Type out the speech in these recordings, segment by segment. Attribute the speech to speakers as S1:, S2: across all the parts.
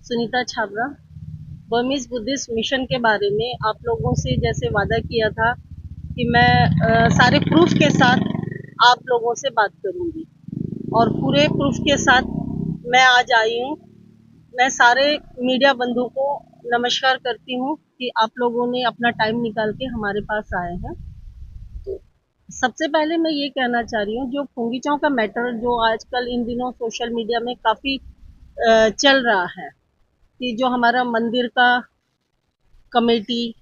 S1: Sunita Chhabra. Burmese Buddhist mission के बारे में आप लोगों से जैसे वादा किया था कि मैं सारे प्रूफ के साथ आप लोगों से बात करूंगी और पूरे प्रूफ के साथ मैं आज आई हूँ। मैं सारे मीडिया बंधु को नमस्कार करती हूँ कि आप लोगों ने अपना टाइम निकाल के हमारे पास आए हैं। तो सबसे पहले मैं ये कहना चाह रही हूँ, जो फुंगीचों का मैटर जो आजकल इन दिनों सोशल मीडिया में काफ़ी चल रहा है कि जो हमारा मंदिर का कमेटी,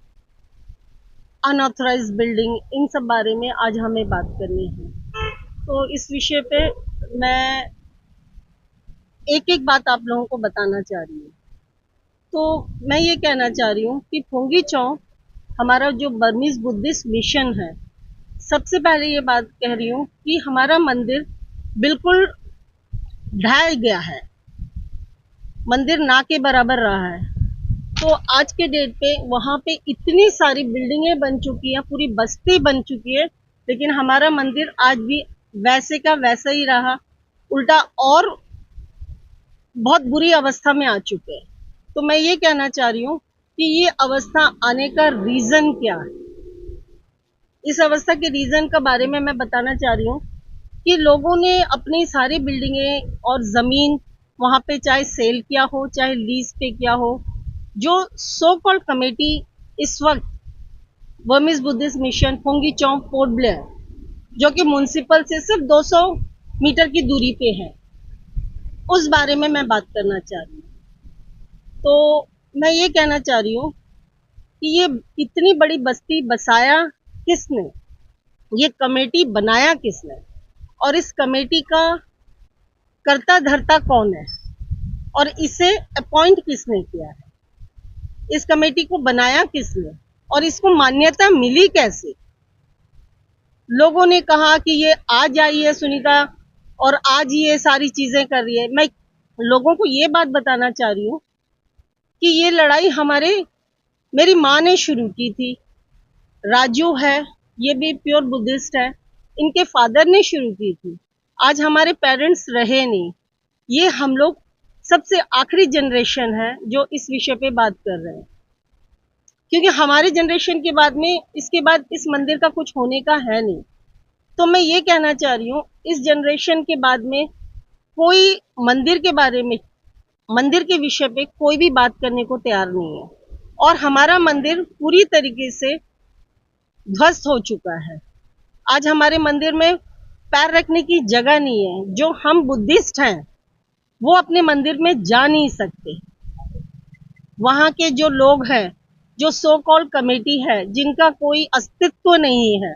S1: अनऑथराइज्ड बिल्डिंग, इन सब बारे में आज हमें बात करनी है। तो इस विषय पे मैं एक एक बात आप लोगों को बताना चाह रही हूँ। तो मैं ये कहना चाह रही हूँ कि फुंगी चौक हमारा जो बर्मीज बुद्धिस्ट मिशन है, सबसे पहले ये बात कह रही हूँ कि हमारा मंदिर बिल्कुल ढह गया है, मंदिर ना के बराबर रहा है। तो आज के डेट पे वहाँ पे इतनी सारी बिल्डिंगें बन चुकी हैं, पूरी बस्ती बन चुकी है, लेकिन हमारा मंदिर आज भी वैसे का वैसा ही रहा, उल्टा और बहुत बुरी अवस्था में आ चुके हैं। तो मैं ये कहना चाह रही हूँ कि ये अवस्था आने का रीजन क्या है। इस अवस्था के रीजन के बारे में मैं बताना चाह रही हूँ कि लोगों ने अपनी सारी बिल्डिंगें और जमीन वहां पे चाहे सेल किया हो चाहे लीज पे किया हो। जो सो कॉल्ड कमेटी इस वक्त बर्मीज बुद्धिस्ट मिशन फुंगी चौक पोर्ट ब्लेयर, जो कि म्युनिसिपल से सिर्फ 200 मीटर की दूरी पे है, उस बारे में मैं बात करना चाह रही हूँ। तो मैं ये कहना चाह रही हूँ कि ये इतनी बड़ी बस्ती बसाया किसने, ये कमेटी बनाया किसने, और इस कमेटी का कर्ता धर्ता कौन है, और इसे अपॉइंट किसने किया है, इस कमेटी को बनाया किसने, और इसको मान्यता मिली कैसे। लोगों ने कहा कि ये आज आई है सुनीता और आज ये सारी चीजें कर रही है। मैं लोगों को ये बात बताना चाह रही हूँ कि ये लड़ाई मेरी माँ ने शुरू की थी। राजू है, ये भी प्योर बुद्धिस्ट है, इनके फादर ने शुरू की थी। आज हमारे पेरेंट्स रहे नहीं, ये हम लोग सबसे आखिरी जनरेशन है जो इस विषय पे बात कर रहे हैं, क्योंकि हमारे जनरेशन के बाद में इसके बाद इस मंदिर का कुछ होने का है नहीं। तो मैं ये कहना चाह रही हूँ, इस जनरेशन के बाद में कोई मंदिर के बारे में, मंदिर के विषय पे कोई भी बात करने को तैयार नहीं है, और हमारा मंदिर पूरी तरीके से ध्वस्त हो चुका है। आज हमारे मंदिर में पैर रखने की जगह नहीं है। जो हम बुद्धिस्ट हैं वो अपने मंदिर में जा नहीं सकते। वहाँ के जो लोग हैं, जो सो कॉल्ड कमेटी है, जिनका कोई अस्तित्व नहीं है,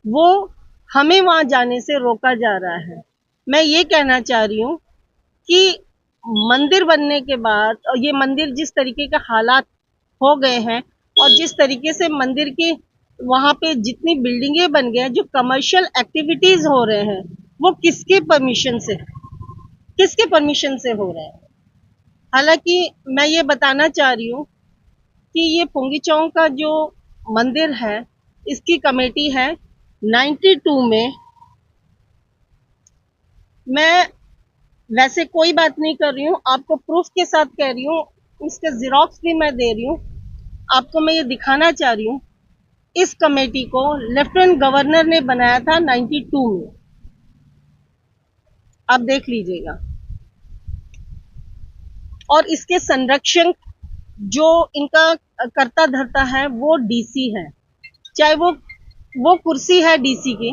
S1: वो हमें वहां जाने से रोका जा रहा है। मैं ये कहना चाह रही हूँ कि मंदिर बनने के बाद ये मंदिर जिस तरीके के हालात हो गए हैं, और जिस तरीके से मंदिर के वहां पे जितनी बिल्डिंगें बन गए हैं, जो कमर्शियल एक्टिविटीज हो रहे हैं, वो किसके परमिशन से हो रहे हैं। हालांकि मैं ये बताना चाह रही हूँ कि ये फुंगी चौक का जो मंदिर है, इसकी कमेटी है 92 में। मैं वैसे कोई बात नहीं कर रही हूँ, आपको प्रूफ के साथ कह रही हूँ, इसके जीरोक्स भी मैं दे रही हूँ आपको। मैं ये दिखाना चाह रही हूँ, इस कमेटी को लेफ्टिनेंट गवर्नर ने बनाया था 92 में, आप देख लीजिएगा। और इसके संरक्षक जो इनका कर्ता धर्ता है वो डीसी है, चाहे वो कुर्सी है डीसी की,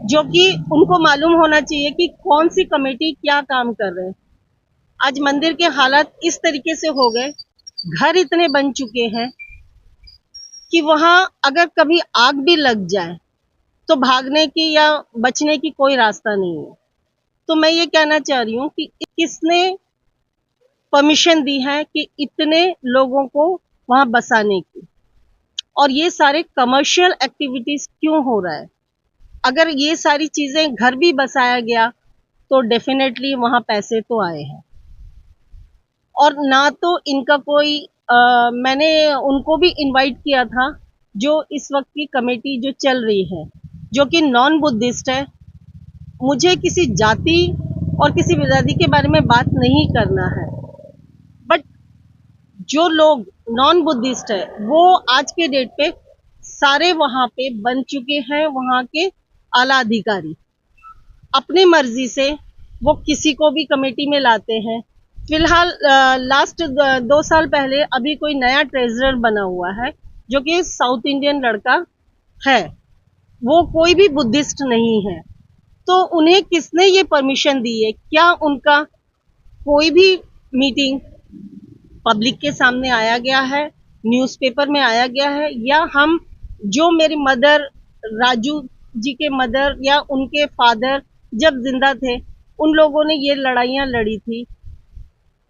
S1: जो कि उनको मालूम होना चाहिए कि कौन सी कमेटी क्या काम कर रहे हैं। आज मंदिर के हालात इस तरीके से हो गए, घर इतने बन चुके हैं कि वहां अगर कभी आग भी लग जाए तो भागने की या बचने की कोई रास्ता नहीं है। तो मैं ये कहना चाह रही हूँ कि किसने परमिशन दी है कि इतने लोगों को वहां बसाने की, और ये सारे कमर्शियल एक्टिविटीज क्यों हो रहा है। अगर ये सारी चीजें घर भी बसाया गया तो डेफिनेटली वहां पैसे तो आए हैं, और ना तो इनका कोई मैंने उनको भी इनवाइट किया था, जो इस वक्त की कमेटी जो चल रही है, जो कि नॉन बुद्धिस्ट है। मुझे किसी जाति और किसी बिरादरी के बारे में बात नहीं करना है, बट जो लोग नॉन बुद्धिस्ट है वो आज के डेट पे सारे वहां पे बन चुके हैं, वहां के आला अधिकारी अपनी मर्जी से वो किसी को भी कमेटी में लाते हैं। फिलहाल लास्ट 2 साल पहले अभी कोई नया ट्रेजरर बना हुआ है जो कि साउथ इंडियन लड़का है, वो कोई भी बुद्धिस्ट नहीं है। तो उन्हें किसने ये परमिशन दी है? क्या उनका कोई भी मीटिंग पब्लिक के सामने आया गया है, न्यूज़पेपर में आया गया है, या हम जो मेरी मदर, राजू जी के मदर या उनके फादर जब जिंदा थे उन लोगों ने ये लड़ाइयाँ लड़ी थी?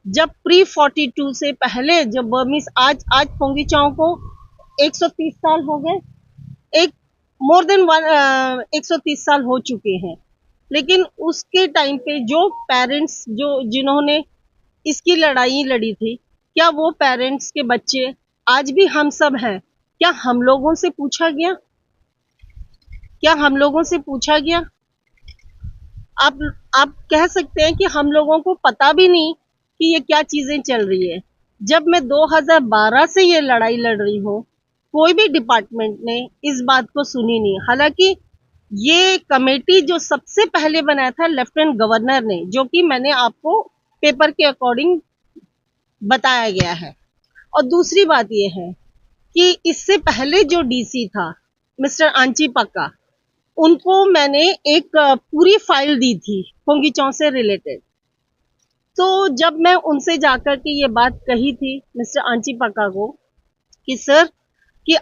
S1: जब प्री 42 से पहले जब बर्मीज आज पोंगी चाव को 130 साल हो गए, एक मोर देन 130 साल हो चुके हैं। लेकिन उसके टाइम पे जो पेरेंट्स जो जिन्होंने इसकी लड़ाई लड़ी थी, क्या वो पेरेंट्स के बच्चे आज भी हम सब हैं? क्या हम लोगों से पूछा गया? क्या हम लोगों से पूछा गया? आप आप कह सकते हैं कि हम लोगों को पता भी नहीं कि ये क्या चीजें चल रही है। जब मैं 2012 से ये लड़ाई लड़ रही हूँ, कोई भी डिपार्टमेंट ने इस बात को सुनी नहीं। हालांकि ये कमेटी जो सबसे पहले बनाया था लेफ्टिनेंट गवर्नर ने, जो कि मैंने आपको पेपर के अकॉर्डिंग बताया गया है। और दूसरी बात यह है कि इससे पहले जो डीसी था मिस्टर आंची पक्का, उनको मैंने एक पूरी फाइल दी थी पोंगी चाव से रिलेटेड। तो जब मैं उनसे जाकर के ये बात कही थी मिस्टर आंची पक्का को कि सर कि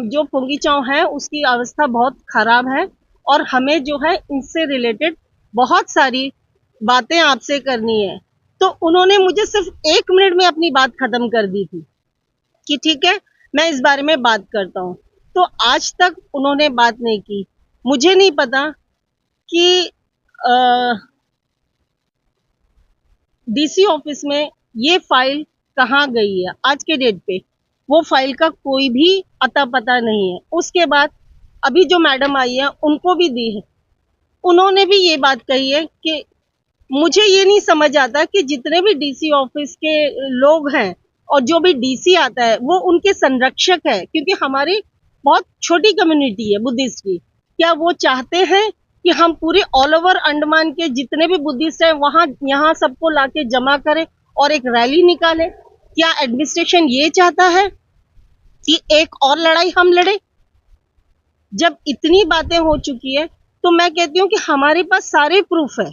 S1: जो पोंगी चाव है उसकी अवस्था बहुत खराब है और हमें जो है इनसे रिलेटेड बहुत सारी बातें आपसे करनी है, तो उन्होंने मुझे सिर्फ 1 मिनट में अपनी बात खत्म कर दी थी कि ठीक है मैं इस बारे में बात करता हूँ। तो आज तक उन्होंने बात नहीं की। मुझे नहीं पता कि डीसी ऑफिस में ये फाइल कहाँ गई है। आज के डेट पे वो फाइल का कोई भी अता पता नहीं है। उसके बाद अभी जो मैडम आई है उनको भी दी है, उन्होंने भी ये बात कही है कि मुझे ये नहीं समझ आता कि जितने भी डीसी ऑफिस के लोग हैं और जो भी डीसी आता है वो उनके संरक्षक है, क्योंकि हमारी बहुत छोटी कम्युनिटी है बुद्धिस्ट की। क्या वो चाहते हैं कि हम पूरे ऑल ओवर अंडमान के जितने भी बुद्धिस्ट हैं वहां यहाँ सबको लाके जमा करें और एक रैली निकालें? क्या एडमिनिस्ट्रेशन ये चाहता है कि एक और लड़ाई हम लड़े? जब इतनी बातें हो चुकी है तो मैं कहती हूँ कि हमारे पास सारे प्रूफ है,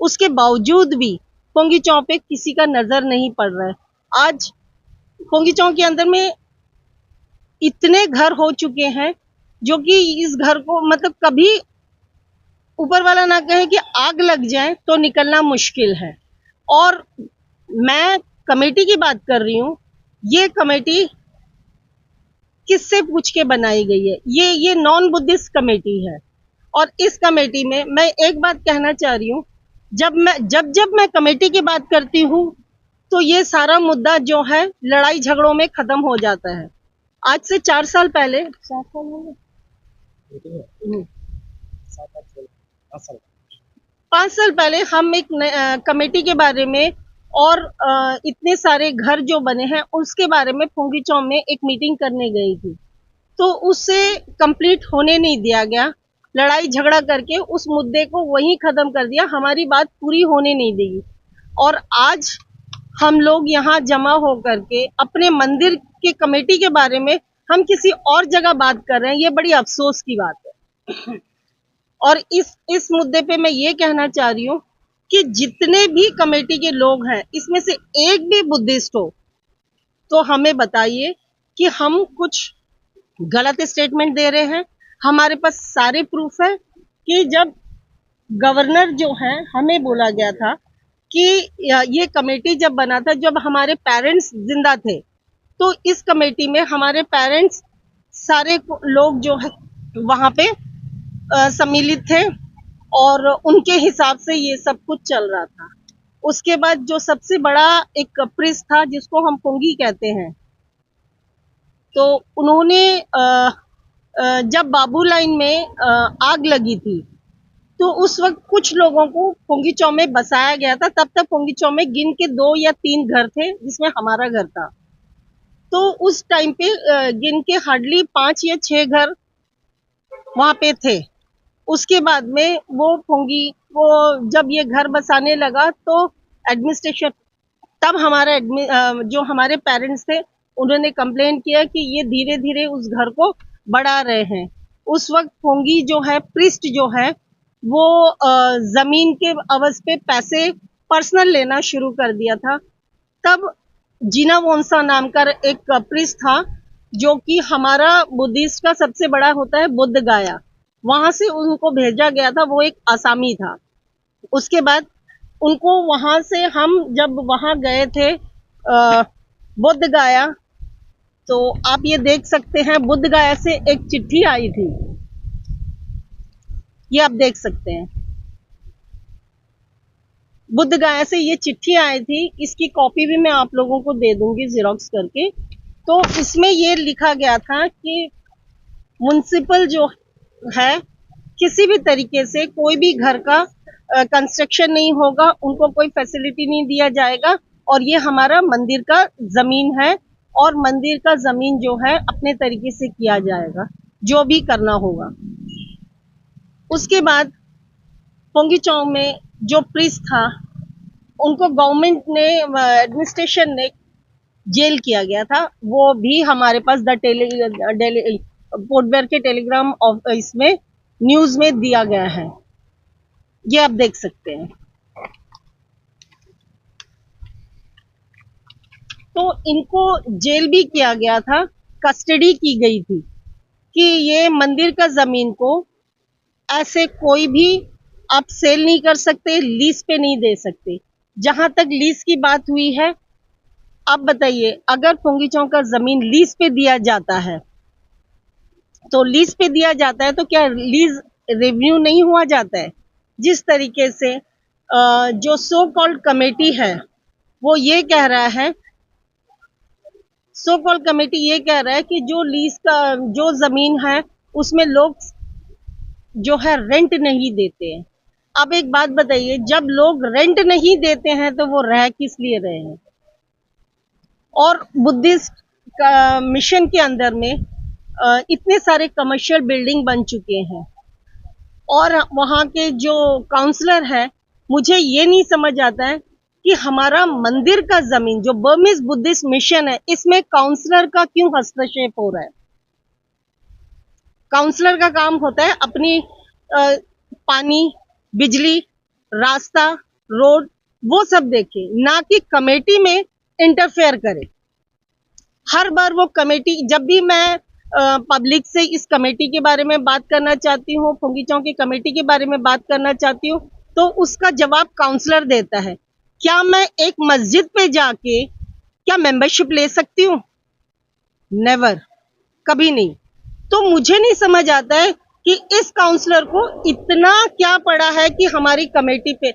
S1: उसके बावजूद भी पोंगी चाव पे किसी का नजर नहीं पड़ रहा है। आज पोंगी चाव के अंदर में इतने घर हो चुके हैं जो कि इस घर को मतलब कभी ऊपर वाला ना कहे कि आग लग जाए तो निकलना मुश्किल है। और मैं कमेटी की बात कर रही हूँ, ये कमेटी किससे पूछ के बनाई गई है? ये नॉन बुद्धिस्ट कमेटी है। और इस कमेटी में मैं एक बात कहना चाह रही हूँ, जब मैं कमेटी की बात करती हूँ तो ये सारा मुद्दा जो है लड़ाई झगड़ों में खत्म हो जाता है। आज से 4 साल पहले 4 साल हो गए 5 साल पहले हम एक कमेटी के बारे में और इतने सारे घर जो बने हैं उसके बारे में पोंगी चाव में एक मीटिंग करने गई थी, तो उससे कंप्लीट होने नहीं दिया गया। लड़ाई झगड़ा करके उस मुद्दे को वहीं खत्म कर दिया, हमारी बात पूरी होने नहीं दी। और आज हम लोग यहाँ जमा हो करके अपने मंदिर के कमेटी के बारे में हम किसी और जगह बात कर रहे हैं, ये बड़ी अफसोस की बात है। और इस मुद्दे पे मैं ये कहना चाह रही हूँ कि जितने भी कमेटी के लोग हैं इसमें से एक भी बुद्धिस्ट हो तो हमें बताइए कि हम कुछ गलत स्टेटमेंट दे रहे हैं। हमारे पास सारे प्रूफ है कि जब गवर्नर जो है हमें बोला गया था कि ये कमेटी जब बना था जब हमारे पेरेंट्स जिंदा थे, तो इस कमेटी में हमारे पेरेंट्स सारे लोग जो है वहां पे सम्मिलित थे और उनके हिसाब से ये सब कुछ चल रहा था। उसके बाद जो सबसे बड़ा एक प्रिस्ट था जिसको हम पोंगी कहते हैं, तो उन्होंने जब बाबू लाइन में आग लगी थी तो उस वक्त कुछ लोगों को पोंगी चाव में बसाया गया था। तब तक पोंगी चाव में गिन के 2 या 3 घर थे जिसमें हमारा घर था। तो उस टाइम पे गिन के हार्डली 5 या 6 घर वहां पे थे। उसके बाद में वो फोंगी वो जब ये घर बसाने लगा तो एडमिनिस्ट्रेशन, तब हमारा जो हमारे पेरेंट्स थे उन्होंने कंप्लेन किया कि ये धीरे धीरे उस घर को बढ़ा रहे हैं। उस वक्त फोंगी जो है, प्रिस्ट जो है, वो जमीन के अवज पे पैसे पर्सनल लेना शुरू कर दिया था। तब जीना वोंसा नाम का एक प्रिस्ट था, जो कि हमारा बुद्धिस्ट का सबसे बड़ा होता है बुद्ध गाया, वहां से उनको भेजा गया था। वो एक आसामी था। उसके बाद उनको वहां से हम जब वहां गए थे बुद्ध गाया, तो आप ये देख सकते हैं बुद्ध गाया से एक चिट्ठी आई थी, ये आप देख सकते हैं। बुद्ध गाया से ये चिट्ठी आई थी, इसकी कॉपी भी मैं आप लोगों को दे दूंगी जेरोक्स करके। तो इसमें ये लिखा गया था कि म्युनिसिपल जो है, किसी भी तरीके से कोई भी घर का कंस्ट्रक्शन नहीं होगा, उनको कोई फैसिलिटी नहीं दिया जाएगा, और ये हमारा मंदिर का जमीन है, और मंदिर का जमीन जो है अपने तरीके से किया जाएगा, जो भी करना होगा। उसके बाद पोंगी चौंग में जो प्रीस्ट था, उनको गवर्नमेंट ने, एडमिनिस्ट्रेशन ने जेल किया गया था। वो भी हमारे पास पोर्ट ब्लेयर के टेलीग्राम इसमें न्यूज में दिया गया है, ये आप देख सकते हैं। तो इनको जेल भी किया गया था, कस्टडी की गई थी कि ये मंदिर का जमीन को ऐसे कोई भी आप सेल नहीं कर सकते, लीज पे नहीं दे सकते। जहां तक लीज की बात हुई है, आप बताइए, अगर पोंगी चौंग का जमीन लीज पे दिया जाता है, तो लीज पे दिया जाता है तो क्या लीज रेवेन्यू नहीं हुआ जाता है? जिस तरीके से जो सो कॉल्ड कमेटी है, वो ये कह रहा है, सो कॉल्ड कमेटी ये कह रहा है कि जो लीज का जो जमीन है उसमें लोग जो है रेंट नहीं देते हैं। अब एक बात बताइए, जब लोग रेंट नहीं देते हैं तो वो रह किस लिए रहे हैं? और बुद्धिस्ट मिशन के अंदर में इतने सारे कमर्शियल बिल्डिंग बन चुके हैं, और वहाँ के जो काउंसलर है, मुझे ये नहीं समझ आता है कि हमारा मंदिर का जमीन जो बर्मीज बुद्धिस्ट मिशन है, इसमें काउंसलर का क्यों हस्तक्षेप हो रहा है? काउंसलर का काम होता है अपनी पानी, बिजली, रास्ता, रोड, वो सब देखे, ना कि कमेटी में इंटरफेयर करे। हर बार वो कमेटी, जब भी मैं पब्लिक से इस कमेटी के बारे में बात करना चाहती हूँ, पोंगी चौंग की कमेटी के बारे में बात करना चाहती हूँ, तो उसका जवाब काउंसलर देता है। क्या मैं एक मस्जिद पे जाके क्या मेंबरशिप ले सकती हूँ? नेवर, कभी नहीं। तो मुझे नहीं समझ आता है कि इस काउंसलर को इतना क्या पड़ा है कि हमारी कमेटी पे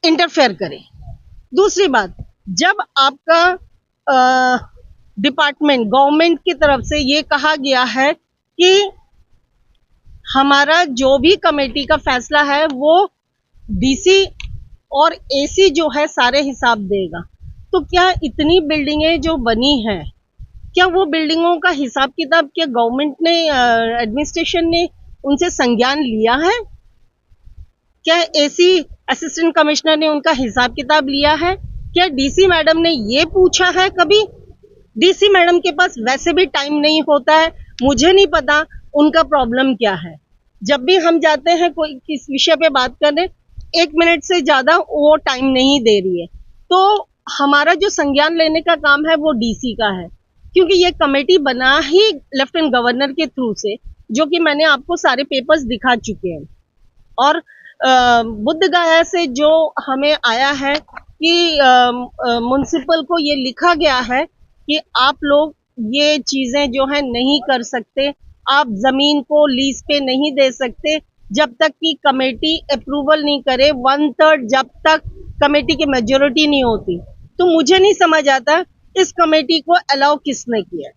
S1: इंटरफेयर करे। दूसरी बात, जब आपका डिपार्टमेंट, गवर्नमेंट की तरफ से ये कहा गया है कि हमारा जो भी कमेटी का फैसला है वो डीसी और एसी जो है सारे हिसाब देगा, तो क्या इतनी बिल्डिंगें जो बनी हैं, क्या वो बिल्डिंगों का हिसाब किताब क्या गवर्नमेंट ने, एडमिनिस्ट्रेशन ने उनसे संज्ञान लिया है? क्या एसी असिस्टेंट कमिश्नर ने उनका हिसाब किताब लिया है? क्या डीसी मैडम ने ये पूछा है कभी? डीसी मैडम के पास वैसे भी टाइम नहीं होता है, मुझे नहीं पता उनका प्रॉब्लम क्या है। जब भी हम जाते हैं कोई किस विषय पे बात करने, 1 मिनट से ज्यादा वो टाइम नहीं दे रही है। तो हमारा जो संज्ञान लेने का काम है वो डीसी का है, क्योंकि ये कमेटी बना ही लेफ्टिनेंट गवर्नर के थ्रू से, जो कि मैंने आपको सारे पेपर्स दिखा चुके हैं। और बुद्ध गाया से जो हमें आया है कि म्युनिसिपल को ये लिखा गया है कि आप लोग ये चीजें जो है नहीं कर सकते, आप जमीन को लीज पे नहीं दे सकते जब तक कि कमेटी अप्रूवल नहीं करे, 1/3 जब तक कमेटी की मेजोरिटी नहीं होती। तो मुझे नहीं समझ आता इस कमेटी को अलाउ किसने किया।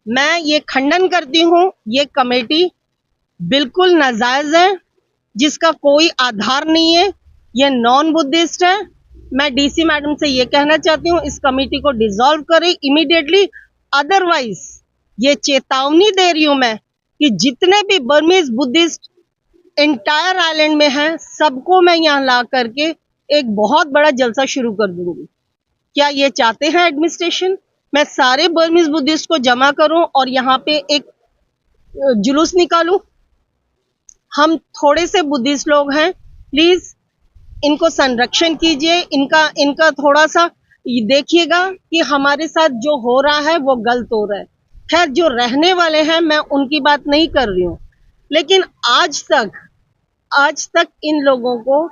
S1: मैं ये खंडन करती हूँ, ये कमेटी बिल्कुल नाजायज है, जिसका कोई आधार नहीं है, ये नॉन बुद्धिस्ट है, मैं डीसी मैडम से ये कहना चाहती हूँ, इस कमेटी को डिसॉल्व करें इमीडिएटली। अदरवाइज ये चेतावनी दे रही हूं मैं कि जितने भी बर्मीज बुद्धिस्ट एंटायर आइलैंड में हैं, सबको मैं यहाँ ला करके एक बहुत बड़ा जलसा शुरू कर दूंगी। क्या ये चाहते हैं एडमिनिस्ट्रेशन? मैं सारे बर्मीज बुद्धिस्ट को जमा करूं और यहाँ पे एक जुलूस निकालूं? हम थोड़े से बुद्धिस्ट लोग हैं, प्लीज इनको संरक्षण कीजिए, इनका थोड़ा सा देखिएगा कि हमारे साथ जो हो रहा है वो गलत हो रहा है। खैर, जो रहने वाले हैं मैं उनकी बात नहीं कर रही हूँ, लेकिन आज तक इन लोगों को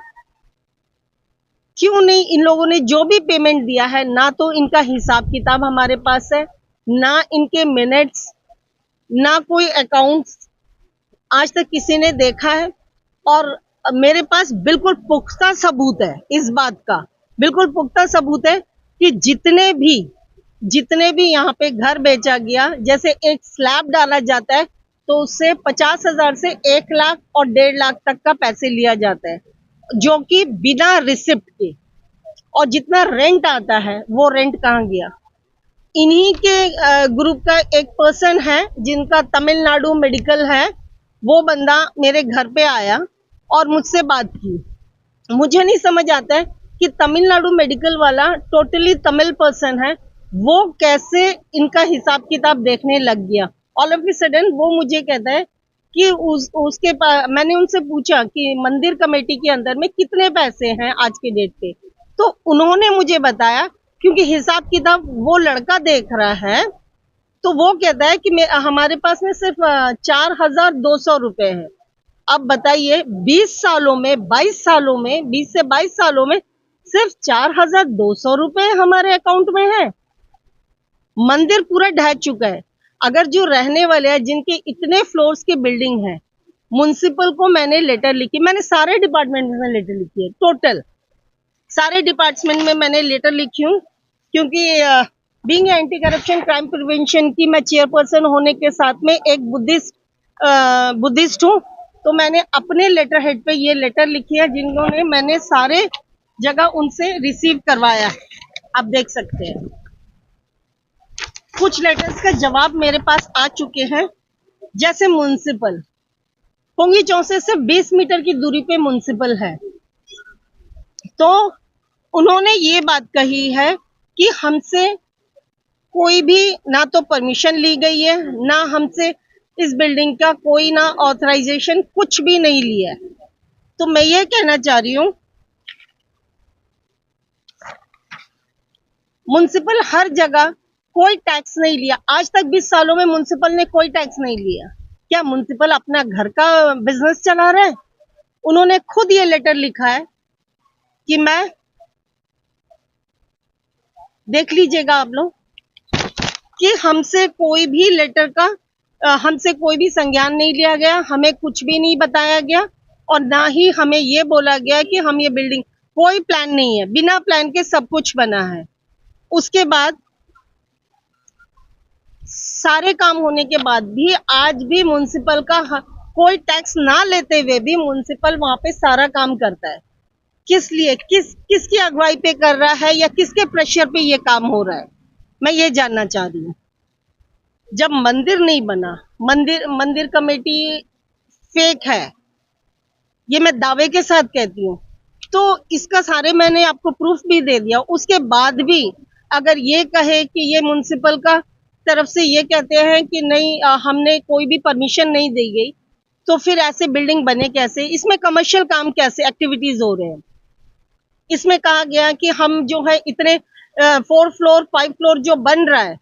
S1: क्यों नहीं, इन लोगों ने जो भी पेमेंट दिया है, ना तो इनका हिसाब किताब हमारे पास है, ना इनके मिनट्स, ना कोई अकाउंट्स आज तक किसी ने देखा है। और मेरे पास बिल्कुल पुख्ता सबूत है इस बात का, बिल्कुल पुख्ता सबूत है कि जितने भी यहाँ पे घर बेचा गया, जैसे एक स्लैब डाला जाता है तो उससे 50,000 से 1 लाख और 1.5 लाख तक का पैसे लिया जाता है, जो कि बिना रिसिप्ट के। और जितना रेंट आता है वो रेंट कहाँ गया? इन्हीं के ग्रुप का एक पर्सन है जिनका तमिलनाडु मेडिकल है, वो बंदा मेरे घर पे आया और मुझसे बात की। मुझे नहीं समझ आता है कि तमिलनाडु मेडिकल वाला टोटली तमिल पर्सन है, वो कैसे इनका हिसाब किताब देखने लग गया। ऑल ऑफ ए सडन वो मुझे कहता है कि उसके मैंने उनसे पूछा कि मंदिर कमेटी के अंदर में कितने पैसे हैं आज के डेट पे, तो उन्होंने मुझे बताया, क्योंकि हिसाब किताब वो लड़का देख रहा है, तो वो कहता है कि हमारे पास में सिर्फ 4,200 रुपए है। अब बताइए 20 सालों में 22 सालों में 20 से 22 सालों में सिर्फ 4,200 रुपए हमारे अकाउंट में है। मंदिर पूरा ढह चुका है। अगर जो रहने वाले हैं जिनके इतने फ्लोर्स की बिल्डिंग है, म्युनिसिपल को मैंने लेटर लिखी, मैंने सारे डिपार्टमेंट में लेटर लिखी है, टोटल सारे डिपार्टमेंट में मैंने लेटर लिखी हूँ, क्योंकि being anti corruption crime prevention की मैं चेयरपर्सन होने के साथ में एक बुद्धिस्ट हूँ, तो मैंने अपने लेटर हेड पे ये लेटर लिखी है, जिन्होंने मैंने सारे जगह उनसे रिसीव करवाया है। आप देख सकते हैं कुछ लेटर्स का जवाब मेरे पास आ चुके हैं। जैसे म्युनिसिपल पोंगी चौक से सिर्फ 20 मीटर की दूरी पे म्युनिसिपल है, तो उन्होंने ये बात कही है कि हमसे कोई भी ना तो परमिशन ली गई है, ना हमसे इस बिल्डिंग का कोई ना ऑथराइजेशन, कुछ भी नहीं लिया है। तो मैं ये कहना चाह रही हूँ, म्युनिसिपल हर जगह कोई टैक्स नहीं लिया, आज तक 20 सालों में म्युनिसिपल ने कोई टैक्स नहीं लिया। क्या म्युनिसिपल अपना घर का बिजनेस चला रहा है? उन्होंने खुद ये लेटर लिखा है कि मैं, देख लीजिएगा आप लोग, कि हमसे कोई भी लेटर का हमसे कोई भी संज्ञान नहीं लिया गया, हमें कुछ भी नहीं बताया गया, और ना ही हमें ये बोला गया कि हम ये बिल्डिंग, कोई प्लान नहीं है, बिना प्लान के सब कुछ बना है। उसके बाद सारे काम होने के बाद भी आज भी म्युनिसिपल का कोई टैक्स ना लेते हुए भी म्युनिसिपल वहां पे सारा काम करता है। किस लिए, किसकी अगुवाई पे कर रहा है या किसके प्रेशर पे ये काम हो रहा है, मैं ये जानना चाह रही हूँ। जब मंदिर नहीं बना, मंदिर कमेटी फेक है, ये मैं दावे के साथ कहती हूँ, तो इसका सारे मैंने आपको प्रूफ भी दे दिया। उसके बाद भी अगर ये कहे कि ये म्युनिसिपल का तरफ से ये कहते हैं कि नहीं, हमने कोई भी परमिशन नहीं दी गई, तो फिर ऐसे बिल्डिंग बने कैसे? इसमें कमर्शियल काम कैसे एक्टिविटीज हो रहे हैं? इसमें कहा गया कि हम जो है इतने 4 फ्लोर 5 फ्लोर जो बन रहा है,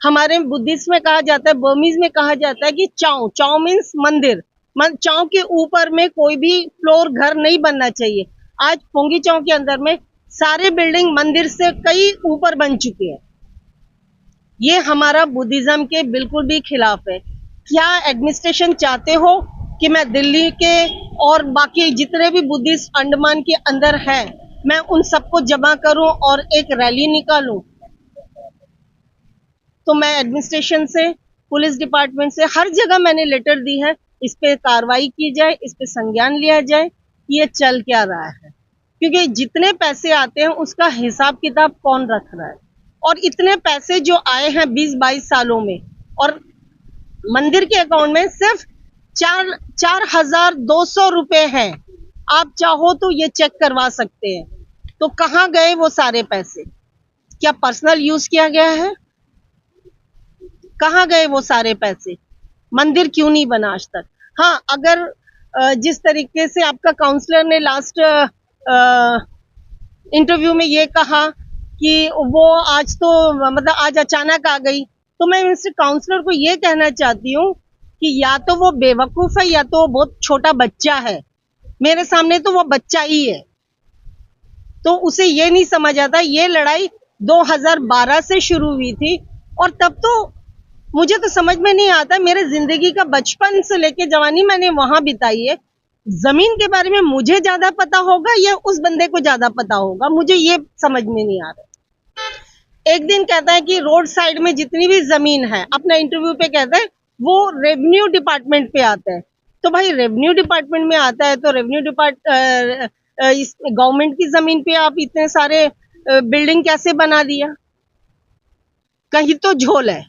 S1: हमारे बुद्धिस्ट में कहा जाता है, बर्मीज में कहा जाता है कि चाव मीन्स मंदिर, चाव के ऊपर में कोई भी फ्लोर घर नहीं बनना चाहिए। आज पोंगी चाव के अंदर में सारे बिल्डिंग मंदिर से कई ऊपर बन चुके हैं। ये हमारा बुद्धिज्म के बिल्कुल भी खिलाफ है। क्या एडमिनिस्ट्रेशन चाहते हो कि मैं दिल्ली के और बाकी जितने भी बुद्धिस्ट अंडमान के अंदर हैं, मैं उन सबको जमा करूं और एक रैली निकालूं? तो मैं एडमिनिस्ट्रेशन से, पुलिस डिपार्टमेंट से, हर जगह मैंने लेटर दी है, इस पे कार्रवाई की जाए, इस पे संज्ञान लिया जाए कि ये चल क्या रहा है। क्योंकि जितने पैसे आते हैं उसका हिसाब किताब कौन रख रहा है। और इतने पैसे जो आए हैं 20-22 सालों में, और मंदिर के अकाउंट में सिर्फ 4,200 रुपए हैं। आप चाहो तो ये चेक करवा सकते हैं। तो कहाँ गए वो सारे पैसे? क्या पर्सनल यूज किया गया है? कहाँ गए वो सारे पैसे? मंदिर क्यों नहीं बना आज तक? हाँ, अगर जिस तरीके से आपका काउंसलर ने लास्ट इंटरव्यू में ये कहा कि वो आज तो मतलब आज अचानक आ गई, तो मैं मिस्टर काउंसलर को ये कहना चाहती हूँ कि या तो वो बेवकूफ है या तो वो बहुत छोटा बच्चा है। मेरे सामने तो वो बच्चा ही है। तो उसे ये नहीं समझ आता, ये लड़ाई 2012 से शुरू हुई थी, और तब तो मुझे तो समझ में नहीं आता, मेरे जिंदगी का बचपन से लेके जवानी मैंने वहां बिताई है। जमीन के बारे में मुझे ज्यादा पता होगा या उस बंदे को ज्यादा पता होगा, मुझे ये समझ में नहीं आ रहा। एक दिन कहता है कि रोड साइड में जितनी भी जमीन है, अपना इंटरव्यू पे कहता है वो रेवेन्यू डिपार्टमेंट पे आता है। तो भाई रेवेन्यू डिपार्टमेंट में आता है तो रेवेन्यू इस गवर्नमेंट की जमीन पे आप इतने सारे बिल्डिंग कैसे बना दिया? कहीं तो झोल है।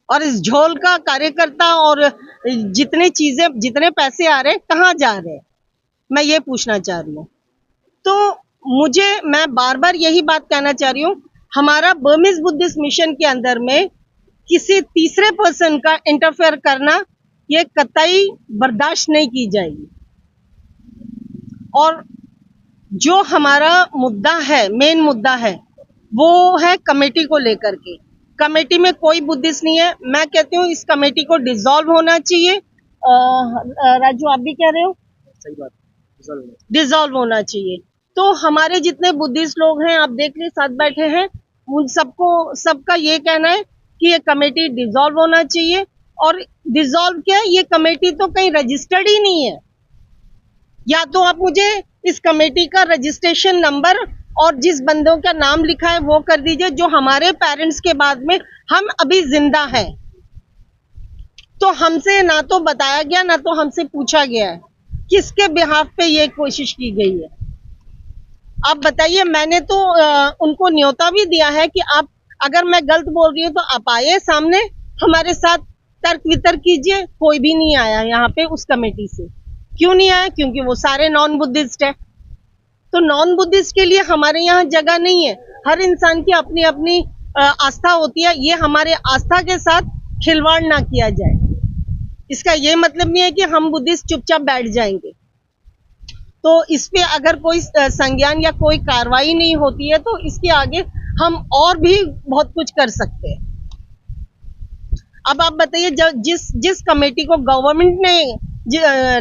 S1: और इस झोल का कार्यकर्ता और जितने पैसे आ रहे हैं कहाँ जा रहे हैं, मैं ये पूछना चाह रही हूँ। तो मैं बार बार यही बात कहना चाह रही हूँ, हमारा बर्मीज बुद्धिस्ट मिशन के अंदर में किसी तीसरे पर्सन का इंटरफेयर करना ये कतई बर्दाश्त नहीं की जाएगी। और जो हमारा मुद्दा है, मेन मुद्दा है, वो है कमेटी को लेकर के। कमेटी में कोई बुद्धिस्ट नहीं है। मैं कहती हूँ इस कमेटी को डिसॉल्व होना चाहिए। राजू, आप भी कह रहे हो?
S2: सही बात,
S1: डिसॉल्व होना चाहिए। तो हमारे जितने बुद्धिस्ट लोग हैं, आप देख लीजिए साथ बैठे हैं, उन सबका ये कहना है कि ये कमेटी डिसॉल्व होना चाहिए। और डिसॉल्व क्या है, ये कमेटी तो कहीं रजिस्टर्ड ही नहीं है। या तो आप मुझे इस कमेटी का रजिस्ट्रेशन नंबर और जिस बंदों का नाम लिखा है वो कर दीजिए, जो हमारे पेरेंट्स के बाद में हम अभी जिंदा हैं। तो हमसे ना तो बताया गया ना तो हमसे पूछा गया है किसके बिहाफ पे ये कोशिश की गई है। आप बताइए, मैंने तो उनको न्योता भी दिया है कि आप, अगर मैं गलत बोल रही हूँ तो आप आइए सामने, हमारे साथ तर्क वितर्क कीजिए। कोई भी नहीं आया यहाँ पे उस कमेटी से। क्यों नहीं आया? क्योंकि वो सारे नॉन बुद्धिस्ट है। तो नॉन बुद्धिस्ट के लिए हमारे यहाँ जगह नहीं है। हर इंसान की अपनी अपनी आस्था होती है। ये हमारे आस्था के साथ खिलवाड़ ना किया जाए। इसका ये मतलब नहीं है कि हम बुद्धिस्ट चुपचाप बैठ जाएंगे। तो इस पे अगर कोई संज्ञान या कोई कार्रवाई नहीं होती है तो इसके आगे हम और भी बहुत कुछ कर सकते हैं। अब आप बताइए, जिस कमेटी को गवर्नमेंट ने,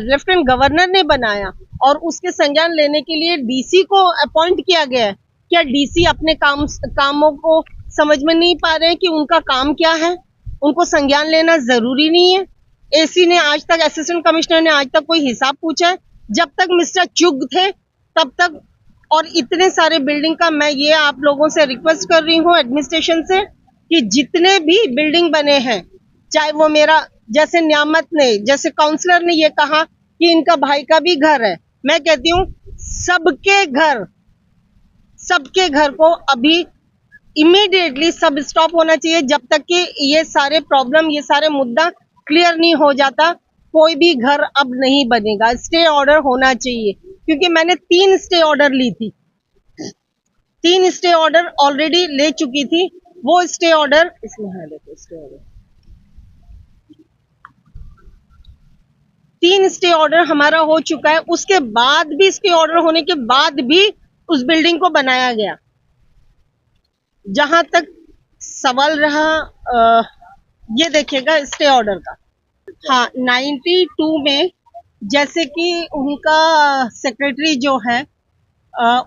S1: लेफ्टिनेंट गवर्नर ने बनाया और उसके संज्ञान लेने के लिए डीसी को अपॉइंट किया गया है, क्या डीसी अपने कामों को समझ में नहीं पा रहे हैं कि उनका काम क्या है? उनको संज्ञान लेना जरूरी नहीं है? एसी ने आज तक, असिस्टेंट कमिश्नर ने आज तक कोई हिसाब पूछा है? जब तक मिस्टर चुग थे तब तक। और इतने सारे बिल्डिंग का मैं ये आप लोगों से रिक्वेस्ट कर रही हूँ, एडमिनिस्ट्रेशन से, कि जितने भी बिल्डिंग बने हैं, चाहे वो मेरा, जैसे न्यामत ने, जैसे काउंसलर ने ये कहा कि इनका भाई का भी घर है, मैं कहती हूँ सबके घर को अभी इमीडिएटली सब स्टॉप होना चाहिए, जब तक कि ये सारे प्रॉब्लम, ये सारे मुद्दा क्लियर नहीं हो जाता। कोई भी घर अब नहीं बनेगा। स्टे ऑर्डर होना चाहिए, क्योंकि मैंने 3 स्टे ऑर्डर ली थी, 3 स्टे ऑर्डर ऑलरेडी ले चुकी थी। वो स्टे ऑर्डर इसमें है, देखो स्टे ऑर्डर, 3 स्टे ऑर्डर हमारा हो चुका है। उसके बाद भी, स्टे ऑर्डर होने के बाद भी उस बिल्डिंग को बनाया गया। जहां तक सवाल रहा, ये देखिएगा स्टे ऑर्डर का। हाँ, 92 में जैसे कि उनका सेक्रेटरी जो है,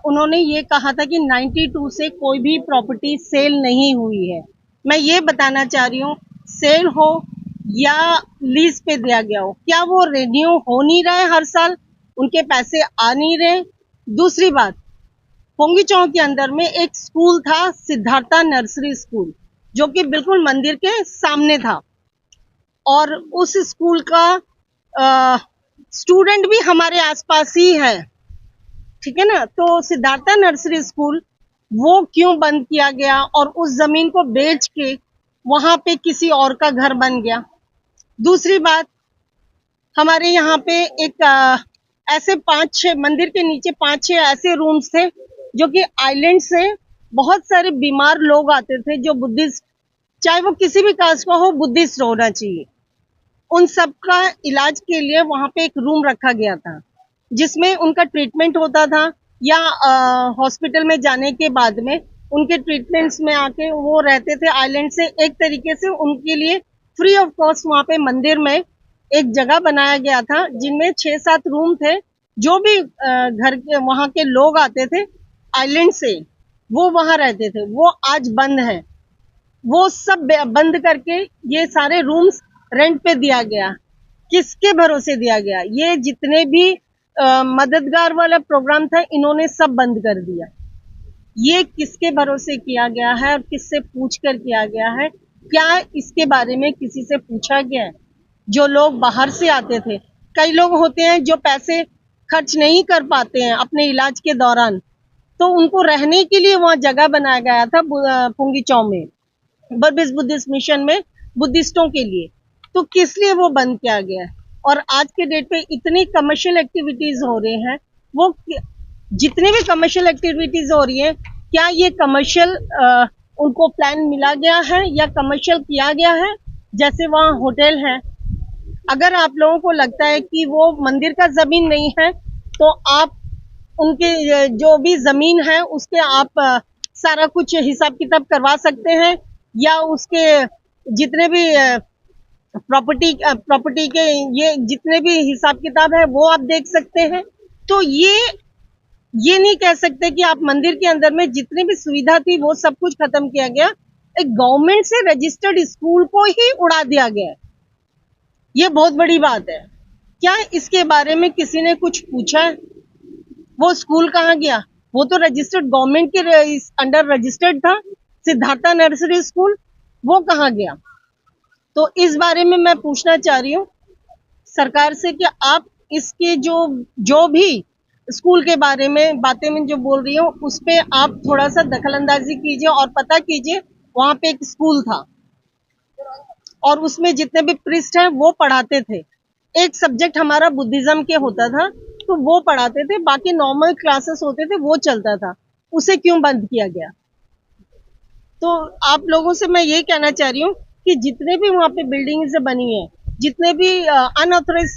S1: उन्होंने ये कहा था कि 92 से कोई भी प्रॉपर्टी सेल नहीं हुई है। मैं ये बताना चाह रही हूँ, सेल हो या लीज पे दिया गया हो, क्या वो रिन्यू हो नहीं रहा है? हर साल उनके पैसे आ नहीं रहे। दूसरी बात, पोंगी चौक के अंदर में एक स्कूल था, सिद्धार्था नर्सरी स्कूल, जो कि बिल्कुल मंदिर के सामने था, और उस स्कूल का स्टूडेंट भी हमारे आसपास ही है। ठीक है ना। तो सिद्धार्था नर्सरी स्कूल वो क्यों बंद किया गया और उस जमीन को बेच के वहां पे किसी और का घर बन गया। दूसरी बात, हमारे यहाँ पे एक ऐसे 5-6 मंदिर के नीचे 5-6 ऐसे रूम्स थे जो कि आइलैंड से बहुत सारे बीमार लोग आते थे जो बुद्धिस्ट, चाहे वो किसी भी कास्ट का हो, बुद्धिस्ट होना चाहिए। उन सब का इलाज के लिए वहां पे एक रूम रखा गया था जिसमें उनका ट्रीटमेंट होता था, या हॉस्पिटल में जाने के बाद में उनके ट्रीटमेंट्स में आके वो रहते थे आइलैंड से। एक तरीके से उनके लिए फ्री ऑफ कॉस्ट वहां पे मंदिर में एक जगह बनाया गया था जिनमें 6-7 रूम थे। जो भी घर के वहां के लोग आते थे आइलैंड से, वो वहां रहते थे। वो आज बंद है, वो सब बंद करके ये सारे रूम्स रेंट पे दिया गया। किसके भरोसे दिया गया? ये जितने भी मददगार वाला प्रोग्राम था इन्होंने सब बंद कर दिया। ये किसके भरोसे किया गया है और किससे पूछ कर किया गया है? क्या इसके बारे में किसी से पूछा गया है? जो लोग बाहर से आते थे, कई लोग होते हैं जो पैसे खर्च नहीं कर पाते हैं अपने इलाज के दौरान, तो उनको रहने के लिए वहां जगह बनाया गया था पुंगीचौ में, बर्बिस बुद्धिस्ट मिशन में बुद्धिस्टों के लिए। तो किस लिए वो बंद किया गया है? और आज के डेट पे इतनी कमर्शियल एक्टिविटीज हो रही हैं, वो जितनी भी कमर्शियल एक्टिविटीज हो रही है, क्या ये कमर्शियल उनको प्लान मिला गया है या कमर्शियल किया गया है? जैसे वहाँ होटल है, अगर आप लोगों को लगता है कि वो मंदिर का जमीन नहीं है तो आप उनके जो भी जमीन है उसके आप सारा कुछ हिसाब किताब करवा सकते हैं, या उसके जितने भी प्रॉपर्टी के ये जितने भी हिसाब किताब है वो आप देख सकते हैं। तो ये नहीं कह सकते कि आप मंदिर के अंदर में जितनी भी सुविधा थी वो सब कुछ खत्म किया गया। एक गवर्नमेंट से रजिस्टर्ड स्कूल को ही उड़ा दिया गया, ये बहुत बड़ी बात है। क्या इसके बारे में किसी ने कुछ पूछा है? वो स्कूल कहाँ गया? वो तो रजिस्टर्ड गवर्नमेंट के अंडर रजिस्टर्ड था, सिद्धार्था नर्सरी स्कूल, वो कहाँ गया? तो इस बारे में मैं पूछना चाह रही हूँ सरकार से कि आप इसके जो भी स्कूल के बारे में बातें में जो बोल रही हूँ उस पे आप थोड़ा सा दखलंदाजी कीजिए और पता कीजिए। वहां पे एक स्कूल था और उसमें जितने भी प्रीस्ट हैं वो पढ़ाते थे। एक सब्जेक्ट हमारा बुद्धिज्म के होता था तो वो पढ़ाते थे, बाकी नॉर्मल क्लासेस होते थे वो चलता था। उसे क्यों बंद किया गया? तो आप लोगों से मैं ये कहना चाह रही हूँ कि जितने भी वहाँ पे बिल्डिंग्स बनी है, जितने भी अनऑथराइज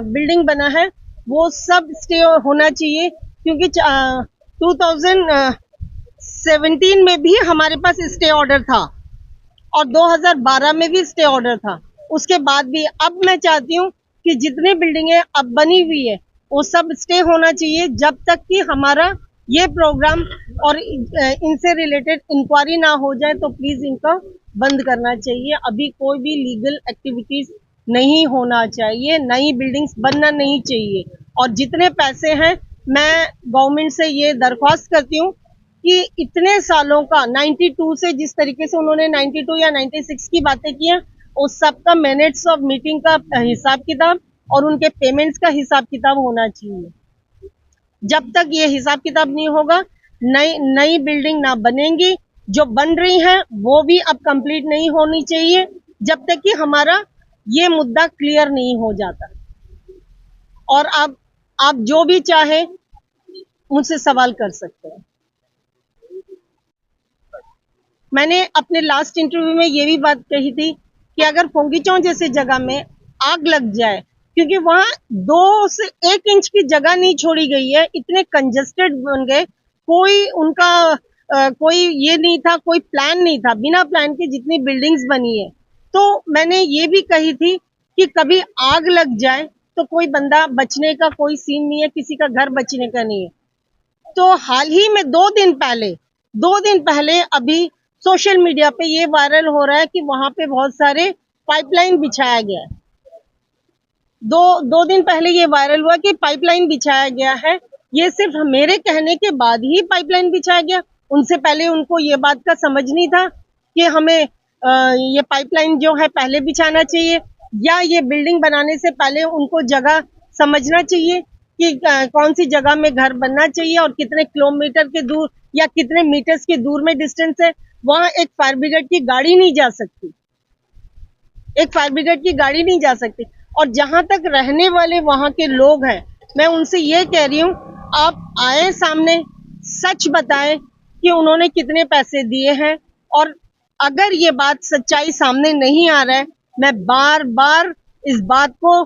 S1: बिल्डिंग बना है, वो सब स्टे होना चाहिए। क्योंकि 2017 में भी हमारे पास स्टे ऑर्डर था और 2012 में भी स्टे ऑर्डर था। उसके बाद भी अब मैं चाहती हूँ कि जितनी बिल्डिंगें अब बनी हुई है वो सब स्टे होना चाहिए जब तक कि हमारा ये प्रोग्राम और इनसे रिलेटेड इंक्वायरी ना हो जाए। तो प्लीज इनका बंद करना चाहिए। अभी कोई भी लीगल एक्टिविटीज नहीं होना चाहिए, नई बिल्डिंग्स बनना नहीं चाहिए। और जितने पैसे हैं, मैं गवर्नमेंट से ये दरख्वास्त करती हूँ कि इतने सालों का 92 से जिस तरीके से उन्होंने 92 या 96 की बातें की हैं, उस सबका मिनट्स ऑफ मीटिंग का हिसाब किताब और उनके पेमेंट्स का हिसाब किताब होना चाहिए। जब तक ये हिसाब किताब नहीं होगा, नई नई बिल्डिंग ना बनेंगी। जो बन रही है वो भी अब कंप्लीट नहीं होनी चाहिए जब तक कि हमारा ये मुद्दा क्लियर नहीं हो जाता। और आप जो भी चाहे मुझसे सवाल कर सकते हैं। मैंने अपने लास्ट इंटरव्यू में ये भी बात कही थी कि अगर पोंगीचौ जैसे जगह में आग लग जाए, क्योंकि वहां 2 से 1 इंच की जगह नहीं छोड़ी गई है, इतने कंजेस्टेड बन गए, कोई उनका कोई ये नहीं था, कोई प्लान नहीं था, बिना प्लान के जितनी बिल्डिंग्स बनी है। तो मैंने ये भी कही थी कि कभी आग लग जाए तो कोई बंदा बचने का कोई सीन नहीं है, किसी का घर बचने का नहीं है। तो हाल ही में 2 दिन पहले अभी सोशल मीडिया पे ये वायरल हो रहा है कि वहां पे बहुत सारे पाइपलाइन बिछाया गया है। दो दिन पहले ये वायरल हुआ कि पाइपलाइन बिछाया गया है। ये सिर्फ मेरे कहने के बाद ही पाइपलाइन बिछाया गया, उनसे पहले उनको ये बात का समझ नहीं था कि हमें ये पाइपलाइन जो है पहले बिछाना चाहिए, या ये बिल्डिंग बनाने से पहले उनको जगह समझना चाहिए कि कौन सी जगह में घर बनना चाहिए और कितने किलोमीटर के दूर या कितने मीटर्स के दूर में डिस्टेंस है, वहां एक फायर ब्रिगेड की गाड़ी नहीं जा सकती, एक फायर ब्रिगेड की गाड़ी नहीं जा सकती। और जहां तक रहने वाले वहां के लोग हैं, मैं उनसे ये कह रही हूँ, आप आए सामने, सच बताएं कि उन्होंने कितने पैसे दिए हैं। और अगर ये बात सच्चाई सामने नहीं आ रहा है, मैं बार बार इस बात को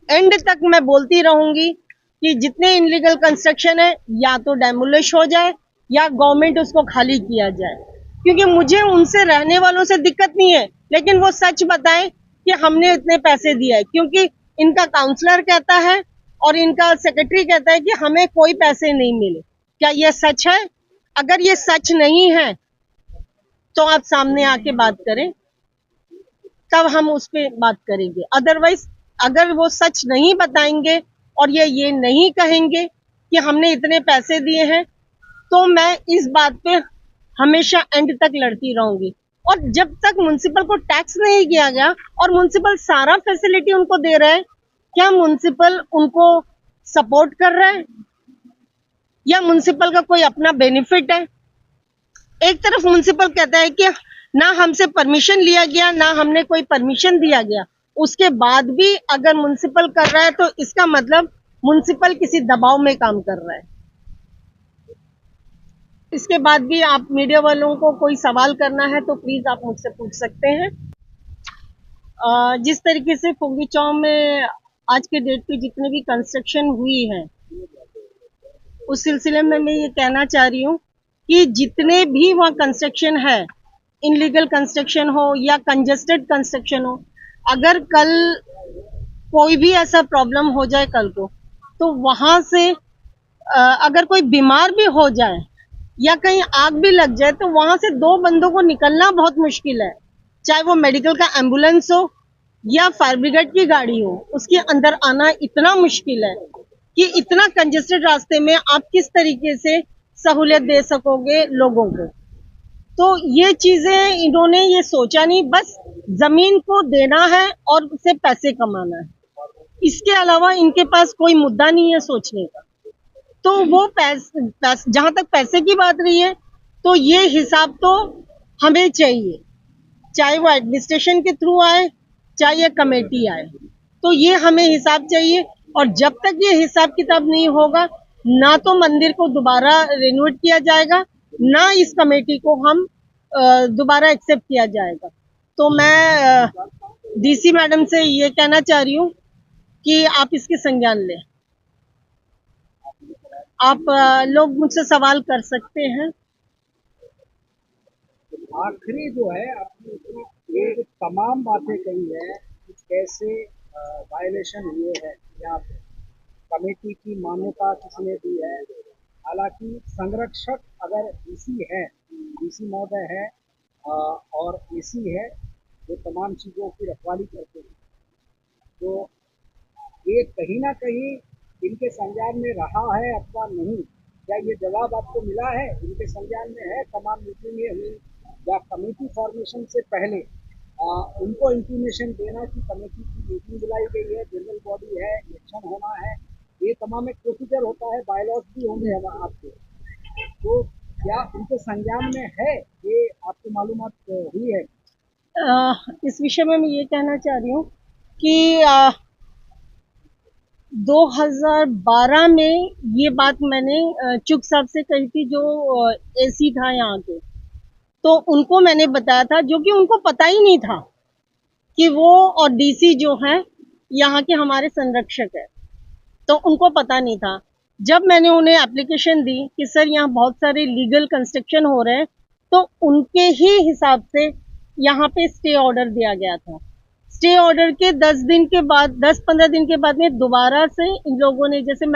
S1: एंड तक मैं बोलती रहूंगी कि जितने इनलीगल कंस्ट्रक्शन है या तो डेमोलिश हो जाए या गवर्नमेंट उसको खाली किया जाए, क्योंकि मुझे उनसे रहने वालों से दिक्कत नहीं है, लेकिन वो सच बताएं कि हमने इतने पैसे दिए। क्योंकि इनका काउंसलर कहता है और इनका सेक्रेटरी कहता है कि हमें कोई पैसे नहीं मिले। क्या यह सच है? अगर ये सच नहीं है तो आप सामने आके बात करें, तब हम उस पर बात करेंगे। अदरवाइज अगर वो सच नहीं बताएंगे और ये नहीं कहेंगे कि हमने इतने पैसे दिए हैं, तो मैं इस बात पे हमेशा एंड तक लड़ती रहूंगी। और जब तक म्युनिसिपल को टैक्स नहीं किया गया और म्युनिसिपल सारा फैसिलिटी उनको दे रहा है, क्या म्युनिसिपल उनको सपोर्ट कर रहा है या म्युनिसिपल का कोई अपना बेनिफिट है? एक तरफ म्युनिसिपल कहता है कि ना हमसे परमिशन लिया गया, ना हमने कोई परमिशन दिया गया, उसके बाद भी अगर म्युनिसिपल कर रहा है तो इसका मतलब म्युनिसिपल किसी दबाव में काम कर रहा है। इसके बाद भी आप मीडिया वालों को कोई सवाल करना है तो प्लीज आप मुझसे पूछ सकते हैं। जिस तरीके से फुग्गी चौक में आज के डेट पे जितने भी कंस्ट्रक्शन हुई है, उस सिलसिले में मैं ये कहना चाह रही हूँ कि जितने भी वहाँ कंस्ट्रक्शन है, इनलीगल कंस्ट्रक्शन हो या कंजेस्टेड कंस्ट्रक्शन हो, अगर कल कोई भी ऐसा प्रॉब्लम हो जाए कल को, तो वहां से अगर कोई बीमार भी हो जाए या कहीं आग भी लग जाए, तो वहां से 2 बंदों को निकलना बहुत मुश्किल है। चाहे वो मेडिकल का एम्बुलेंस हो या फायर ब्रिगेड की गाड़ी हो, उसके अंदर आना इतना मुश्किल है कि इतना कंजेस्टेड रास्ते में आप किस तरीके से सहूलियत दे सकोगे लोगों को। तो ये चीजें इन्होंने ये सोचा नहीं, बस जमीन को देना है और उससे पैसे कमाना है, इसके अलावा इनके पास कोई मुद्दा नहीं है सोचने का। तो वो जहां तक पैसे की बात रही है, तो ये हिसाब तो हमें चाहिए, चाहे वो एडमिनिस्ट्रेशन के थ्रू आए, चाहे ये कमेटी आए, तो ये हमें हिसाब चाहिए। और जब तक ये हिसाब किताब नहीं होगा, ना तो मंदिर को दोबारा रिनोवेट किया जाएगा, ना इस कमेटी को हम दोबारा एक्सेप्ट किया जाएगा। तो मैं डीसी मैडम से ये कहना चाह रही हूँ कि आप इसके संज्ञान लें। आप लोग मुझसे सवाल कर सकते हैं।
S2: आखिरी जो है आपने ये तमाम बातें कही है कि कैसे वायलेशन हुए हैं, यहाँ पे कमेटी की मान्यता किसने दी है। हालांकि संरक्षक अगर डीसी है, डीसी महोदय है और एसी है, जो तमाम चीज़ों की रखवाली करते हैं, तो ये कहीं ना कहीं इनके संज्ञान में रहा है अथवा नहीं, क्या ये जवाब आपको मिला है? इनके संज्ञान में है तमाम मीटिंगें हुई या कमेटी फॉर्मेशन से पहले उनको इंटीमेशन देना कि कमेटी की मीटिंग बुलाई गई है, जनरल बॉडी है, इलेक्शन होना है, ये तमाम एक प्रोसीजर होता है, बायलॉज भी होंगे आपके, तो क्या उनके संज्ञान में है, ये आपको मालूमात हुई है?
S1: इस विषय में मैं ये कहना चाह रही हूँ कि 2012 में ये बात मैंने चुग साहब से कही थी, जो एसी था यहाँ के, तो उनको मैंने बताया था, जो कि उनको पता ही नहीं था कि वो और डीसी जो है यहाँ के हमारे संरक्षक है, तो उनको पता नहीं था। जब मैंने उन्हें एप्लीकेशन दी कि सर यहाँ बहुत सारे लीगल कंस्ट्रक्शन हो रहे हैं, तो उनके ही हिसाब से यहाँ पे स्टे ऑर्डर दिया गया था। स्टे ऑर्डर के 10 दिन के बाद, 10-15 दिन के बाद में दोबारा से इन लोगों ने, जैसे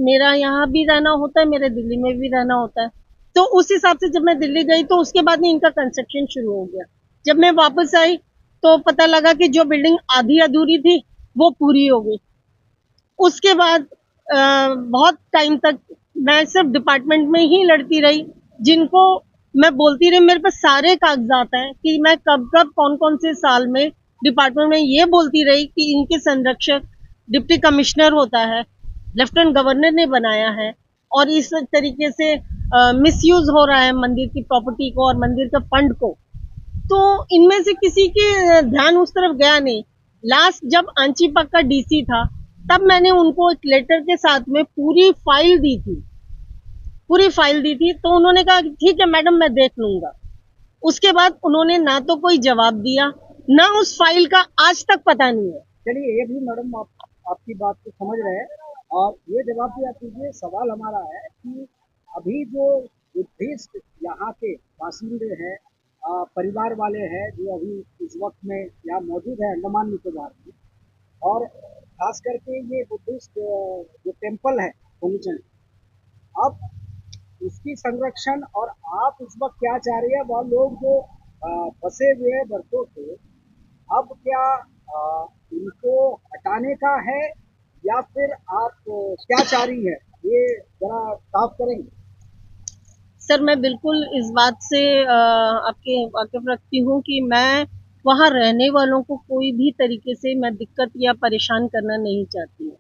S1: मेरा यहाँ भी रहना होता है, मेरे दिल्ली में भी रहना होता है, तो उस हिसाब से जब मैं दिल्ली गई तो उसके बाद में इनका कंस्ट्रक्शन शुरू हो गया। जब मैं वापस आई तो पता लगा कि जो बिल्डिंग आधी अधूरी थी वो पूरी हो गई। उसके बाद बहुत टाइम तक मैं सिर्फ डिपार्टमेंट में ही लड़ती रही, जिनको मैं बोलती रही, मेरे पास सारे कागजात हैं कि मैं कब कब कौन कौन से साल में डिपार्टमेंट में ये बोलती रही कि इनके संरक्षक डिप्टी कमिश्नर होता है, लेफ्टिनेंट गवर्नर ने बनाया है, और इस तरीके से मिसयूज हो रहा है मंदिर की प्रॉपर्टी को और मंदिर के फंड को। तो इनमें से किसी के ध्यान उस तरफ गया नहीं। लास्ट जब आंचीपक का डीसी था, तब मैंने उनको एक लेटर के साथ में पूरी फाइल दी थी, तो उन्होंने कहा ठीक है मैडम, मैं देख लूंगा। उसके बाद उन्होंने ना तो कोई जवाब दिया, ना उस फाइल का आज तक पता नहीं है।
S2: चलिए, ये भी मैडम आपकी बात को समझ रहे हैं, और ये जवाब भी आप दीजिए। सवाल हमारा है कि अभी जो बुद्धिस्ट यहाँ के बासिंदे हैं, परिवार वाले हैं, जो अभी इस वक्त में यहाँ मौजूद है अंडमान निकोबार में, और खास करके ये बुद्धिस्ट जो टेम्पल है फंक्शन, अब उसकी संरक्षण, और आप इस वक्त क्या चाह रही है, वह लोग जो बसे हुए हैं बरसों से, अब क्या इनको हटाने का है, या फिर आप क्या चाह रही है, ये जरा साफ करेंगे।
S1: सर, मैं बिल्कुल इस बात से आपके वाकिफ रखती हूँ कि मैं वहाँ रहने वालों को कोई भी तरीके से मैं दिक्कत या परेशान करना नहीं चाहती हूँ।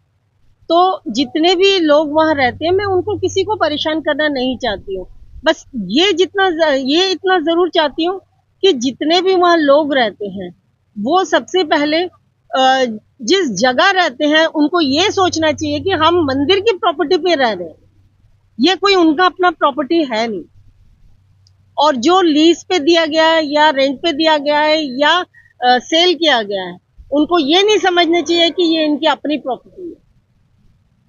S1: तो जितने भी लोग वहाँ रहते हैं, मैं उनको किसी को परेशान करना नहीं चाहती हूँ। बस ये इतना ज़रूर चाहती हूँ कि जितने भी वहाँ लोग रहते हैं, वो सबसे पहले जिस जगह रहते हैं, उनको ये सोचना चाहिए कि हम मंदिर की प्रॉपर्टी पे रह रहे हैं, ये कोई उनका अपना प्रॉपर्टी है नहीं। और जो लीज पे दिया गया है या रेंट पे दिया गया है या सेल किया गया है, उनको ये नहीं समझना चाहिए कि ये इनकी अपनी प्रॉपर्टी है।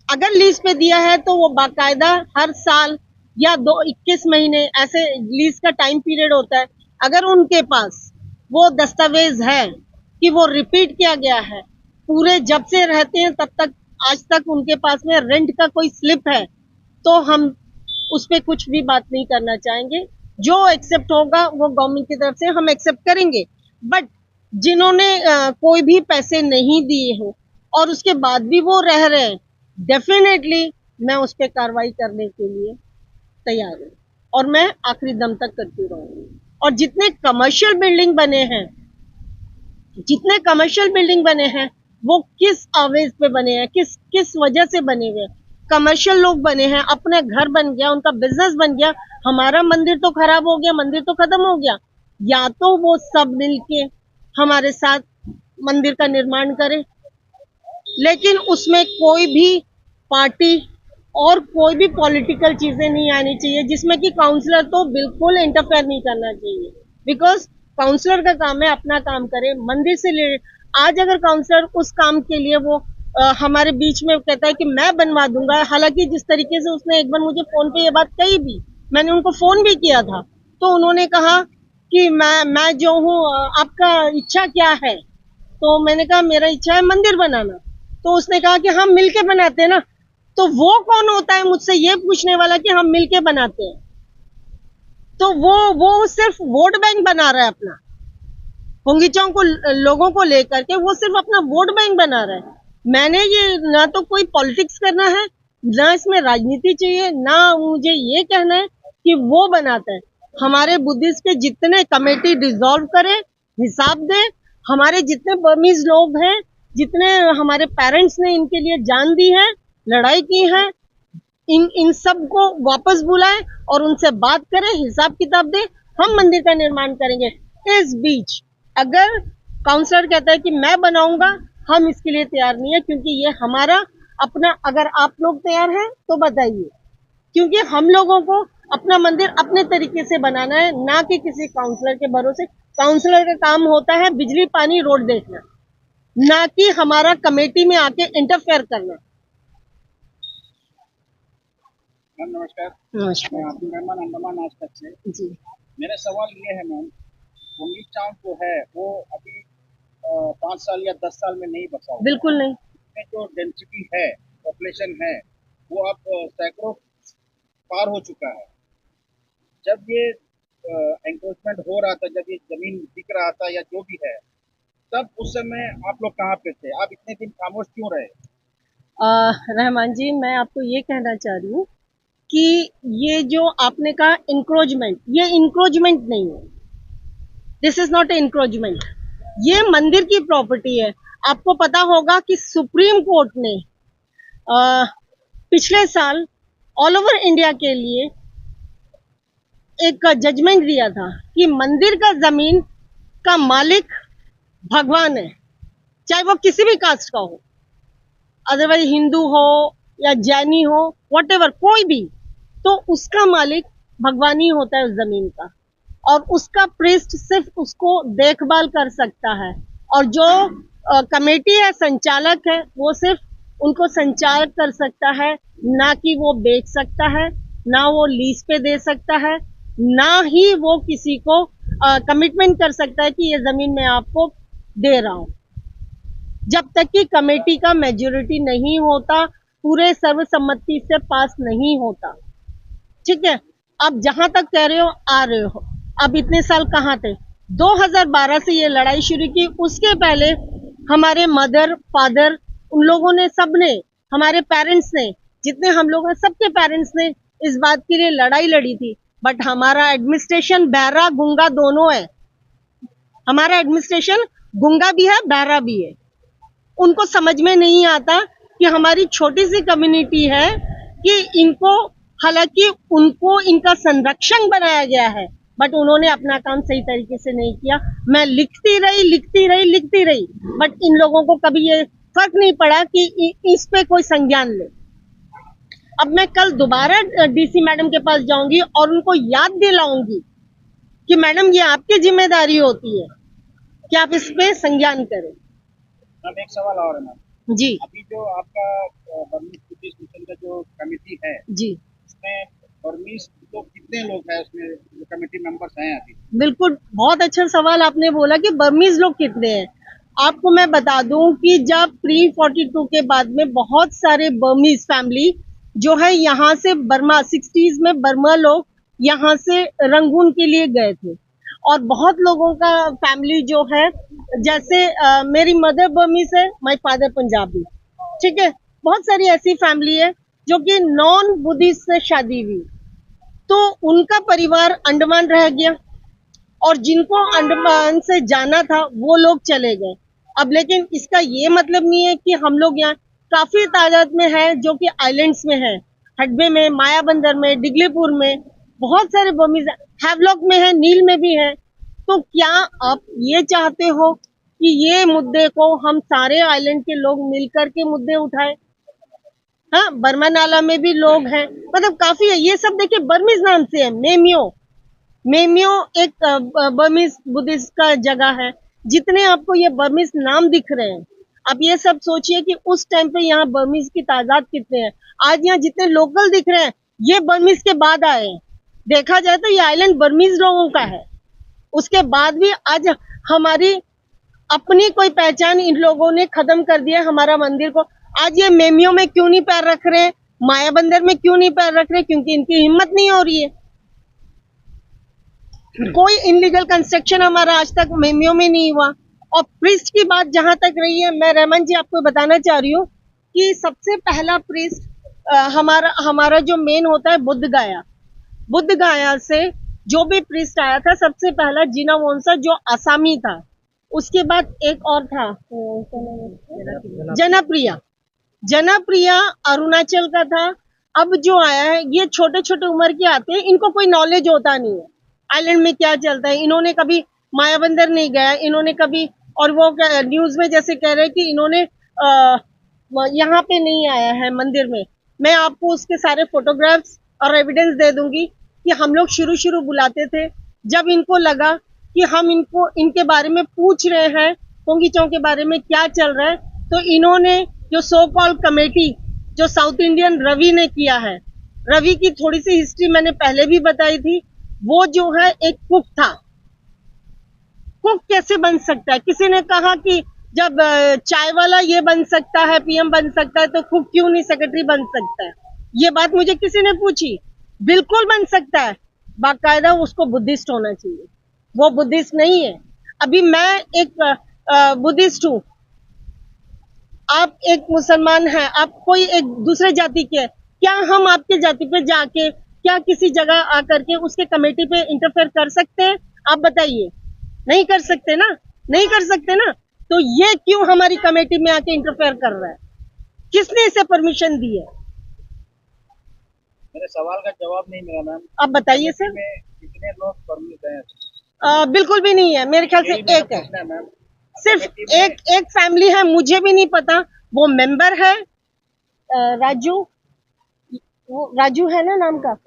S1: अगर लीज पे दिया है तो वो बाकायदा हर साल या 21 महीने ऐसे लीज का टाइम पीरियड होता है। अगर उनके पास वो दस्तावेज है कि वो रिपीट किया गया है, पूरे जब से रहते हैं तब तक आज तक उनके पास में रेंट का कोई स्लिप है, तो हम उस पर कुछ भी बात नहीं करना चाहेंगे। जो एक्सेप्ट होगा वो गवर्नमेंट की तरफ से हम एक्सेप्ट करेंगे। बट जिन्होंने कोई भी पैसे नहीं दिए हो और उसके बाद भी वो रह रहे हैं, डेफिनेटली मैं उस पर कार्रवाई करने के लिए तैयार हूँ, और मैं आखिरी दम तक करती रहूंगी। और जितने कमर्शियल बिल्डिंग बने हैं, वो किस आवेज पे बने हैं, किस वजह से बने हुए? कमर्शियल लोग बने हैं, अपने घर बन गया, उनका बिजनेस बन गया, हमारा मंदिर तो खराब हो गया, मंदिर तो खत्म हो गया। या तो वो सब मिलके हमारे साथ मंदिर का निर्माण करें, लेकिन उसमें कोई भी पार्टी और कोई भी पॉलिटिकल चीजें नहीं आनी चाहिए, जिसमें कि काउंसलर तो बिल्कुल इंटरफेयर नहीं करना चाहिए। बिकॉज काउंसलर का काम है अपना काम करे, मंदिर से आज अगर काउंसलर उस काम के लिए वो हमारे बीच में कहता है कि मैं बनवा दूंगा, हालांकि जिस तरीके से उसने एक बार मुझे फोन पे ये बात कही भी, मैंने उनको फोन भी किया था, तो उन्होंने कहा कि मैं जो हूँ, आपका इच्छा क्या है? तो मैंने कहा मेरा इच्छा है मंदिर बनाना। तो उसने कहा कि हम मिलके बनाते हैं ना। तो वो कौन होता है मुझसे ये पूछने वाला कि हम मिलके बनाते हैं? तो वो सिर्फ वोट बैंक बना रहा है अपना, होंगीचोंग को लोगों को लेकर के वो सिर्फ अपना वोट बैंक बना रहा है। मैंने ये ना तो कोई पॉलिटिक्स करना है, ना इसमें राजनीति चाहिए, ना मुझे ये कहना है कि वो बनाता है। हमारे बुद्धिस्ट के जितने कमेटी डिसॉल्व करे, हिसाब दे, हमारे जितने बर्मीज लोग हैं, जितने हमारे पेरेंट्स ने इनके लिए जान दी है, लड़ाई की है, इन सब को वापस बुलाए और उनसे बात करें, हिसाब किताब दे, हम मंदिर का निर्माण करेंगे। इस बीच अगर काउंसलर कहता है कि मैं बनाऊंगा, हम इसके लिए तैयार नहीं है, क्योंकि ये हमारा अपना, अगर आप लोग तैयार हैं तो बताइए, क्योंकि हम लोगों को अपना मंदिर अपने तरीके से बनाना है, ना कि किसी काउंसलर के भरोसे। काउंसलर का काम होता है बिजली पानी रोड देखना, ना कि हमारा कमेटी में आके इंटरफेयर करना।
S2: मैम नमस्कार।
S1: नमस्कार।
S2: मैं अब्दुल रहमान, अंडमान आज तक से।
S1: जी।
S2: मेरा सवाल ये है मैम, होंगीचोंग जो है वो अभी 5 साल या 10 साल में नहीं बचा हुआ।
S1: बिल्कुल नहीं।
S2: इसमें जो डेंसिटी है, पॉपुलेशन है, वो अब सैकड़ों पार हो चुका है। जब ये एंक्रोचमेंट हो रहा था, जब ये जमीन बिक रहा था या जो भी है, तब उस समय आप लोग कहाँ पे थे? आप इतने दिन खामोश क्यों रहे?
S1: रहमान जी, मैं आपको ये कहना चाह रही हूँ कि ये जो आपने कहा इंक्रोचमेंट, ये इंक्रोचमेंट नहीं है, this is not a encroachment. ये मंदिर की प्रॉपर्टी है। आपको पता होगा कि सुप्रीम कोर्ट ने पिछले साल ऑल ओवर इंडिया के लिए एक जजमेंट दिया था कि मंदिर का जमीन का मालिक भगवान है, चाहे वो किसी भी कास्ट का हो, अदरवाइज हिंदू हो या जैनी हो, व्हाटएवर कोई भी, तो उसका मालिक भगवान ही होता है उस जमीन का, और उसका प्रीस्ट सिर्फ उसको देखभाल कर सकता है, और जो कमेटी है, संचालक है, वो सिर्फ उनको संचालक कर सकता है, ना कि वो बेच सकता है, ना वो लीज पे दे सकता है, ना ही वो किसी को कमिटमेंट कर सकता है कि ये जमीन मैं आपको दे रहा हूं, जब तक कि कमेटी का मेजोरिटी नहीं होता, पूरे सर्वसम्मति से पास नहीं होता। ठीक है, अब जहां तक कह रहे हो आ रहे हो, अब इतने साल कहाँ थे? 2012 से ये लड़ाई शुरू की, उसके पहले हमारे मदर फादर उन लोगों ने, सबने, हमारे पेरेंट्स ने, जितने हम लोग हैं सबके पेरेंट्स ने इस बात के लिए लड़ाई लड़ी थी, बट हमारा एडमिनिस्ट्रेशन बहरा गूंगा दोनों है। हमारा एडमिनिस्ट्रेशन गूंगा भी है, बहरा भी है। उनको समझ में नहीं आता कि हमारी छोटी सी कम्युनिटी है, कि इनको, हालांकि उनको इनका संरक्षण बनाया गया है, बट उन्होंने अपना काम सही तरीके से नहीं किया। मैं लिखती रही, बट इन लोगों को कभी ये फर्क नहीं पड़ा कि इस पे कोई संज्ञान ले। अब मैं कल दोबारा डीसी मैडम के पास जाऊंगी और उनको याद दिलाऊंगी कि मैडम ये आपकी जिम्मेदारी होती है कि आप इस पे संज्ञान करें।
S2: मैम एक सवाल और है मैम,
S1: जी
S2: अभी जो आपका बर्मीज बुद्धिस्ट मिशन का जो कमेटी है,
S1: जी,
S2: उसमें बर्मीज लोग कितने लोग हैं, उसमें जो कमेटी मेंबर्स हैं अभी?
S1: बिल्कुल, बहुत अच्छा सवाल आपने बोला कि बर्मीज लोग कितने हैं। आपको मैं बता दूं कि जब प्री 42 के बाद में बहुत सारे बर्मीज फैमिली जो है यहाँ से बर्मा, 60s में बर्मा लोग यहाँ से रंगून के लिए गए थे, और बहुत लोगों का फैमिली जो है, जैसे मेरी मदर बर्मीज है, माय फादर पंजाबी, ठीक है, बहुत सारी ऐसी फैमिली है जो कि नॉन बुद्धिस्ट से शादी हुई, तो उनका परिवार अंडमान रह गया, और जिनको अंडमान से जाना था वो लोग चले गए। अब लेकिन इसका ये मतलब नहीं है कि हम लोग यहाँ, काफी तादाद में है जो कि आइलैंड्स में है, हडबे में, मायाबंदर में, डिगलीपुर में, बहुत सारे बर्मीज, हैवलॉक में है, नील में भी है। तो क्या आप ये चाहते हो कि ये मुद्दे को हम सारे आइलैंड के लोग मिलकर के मुद्दे उठाए? हाँ, बर्मा नाला में भी लोग हैं, मतलब काफी है। ये सब देखिए बर्मीज नाम से है, मेमियो एक बर्मीज बुद्धिस्ट का जगह है। जितने आपको ये बर्मीज नाम दिख रहे हैं, अब ये सब सोचिए कि उस टाइम पे यहाँ बर्मीज की तादाद कितने हैं। आज यहाँ जितने लोकल दिख रहे हैं, ये बर्मीज के बाद आए हैं। देखा जाए तो ये आइलैंड बर्मीज लोगों का है, उसके बाद भी आज हमारी अपनी कोई पहचान इन लोगों ने खत्म कर दिया हमारा मंदिर को। आज ये मेमियो में क्यों नहीं पैर रख रहे, मायाबंदर में क्यों नहीं पैर रख रहे? क्योंकि इनकी हिम्मत नहीं हो रही है। कोई इनलीगल कंस्ट्रक्शन हमारा आज तक मेमियो में नहीं हुआ। और प्रीस्ट की बात जहां तक रही है, मैं रहमान जी आपको बताना चाह रही हूँ कि सबसे पहला प्रीस्ट हमारा जो मेन होता है बुद्ध गाया से जो भी प्रीस्ट आया था, सबसे पहला जीना वोंसा जो आसामी था, उसके बाद एक और था जनप्रिया अरुणाचल का था। अब जो आया है ये छोटे छोटे उम्र के आते हैं, इनको कोई नॉलेज होता नहीं है आइलैंड में क्या चलता है। इन्होंने कभी मायाबंदर नहीं गया, इन्होंने कभी, और वो न्यूज में जैसे कह रहे हैं कि इन्होंने यहाँ पे नहीं आया है मंदिर में। मैं आपको उसके सारे फोटोग्राफ्स और एविडेंस दे दूंगी कि हम लोग शुरू बुलाते थे, जब इनको लगा कि हम इनको इनके बारे में पूछ रहे हैं, पोंगीचों के बारे में क्या चल रहा है, तो इन्होंने जो सो कॉल कमेटी जो साउथ इंडियन रवि ने किया है, रवि की थोड़ी सी हिस्ट्री मैंने पहले भी बताई थी। वो जो है एक कुक था। कुक कैसे बन सकता है? किसी ने कहा कि जब चाय वाला ये बन सकता है, पीएम बन सकता है, तो कुक क्यों नहीं सेक्रेटरी बन सकता है? ये बात मुझे किसी ने पूछी। बिल्कुल बन सकता है, बाकायदा उसको बुद्धिस्ट होना चाहिए। वो बुद्धिस्ट नहीं है। अभी मैं एक बुद्धिस्ट हूँ, आप एक मुसलमान हैं, आप कोई एक दूसरे जाति के हैं, क्या हम आपके जाति पे जाके क्या किसी जगह आकर के उसके कमेटी पे इंटरफेयर कर सकते हैं? आप बताइए। नहीं कर सकते ना, नहीं कर सकते ना। तो ये क्यों हमारी कमेटी में आके इंटरफेयर कर रहा है? किसने इसे परमिशन दी है?
S2: मेरे सवाल का जवाब नहीं मिला मैम।
S1: आप बताइए सर।
S2: में कितने लोग परमिट हैं?
S1: बिल्कुल भी नहीं है, मेरे ख्याल से एक है,
S2: मैम।
S1: सिर्फ एक फैमिली है, मुझे भी नहीं पता। वो मेंबर है राजू, वो राजू है ना नाम का,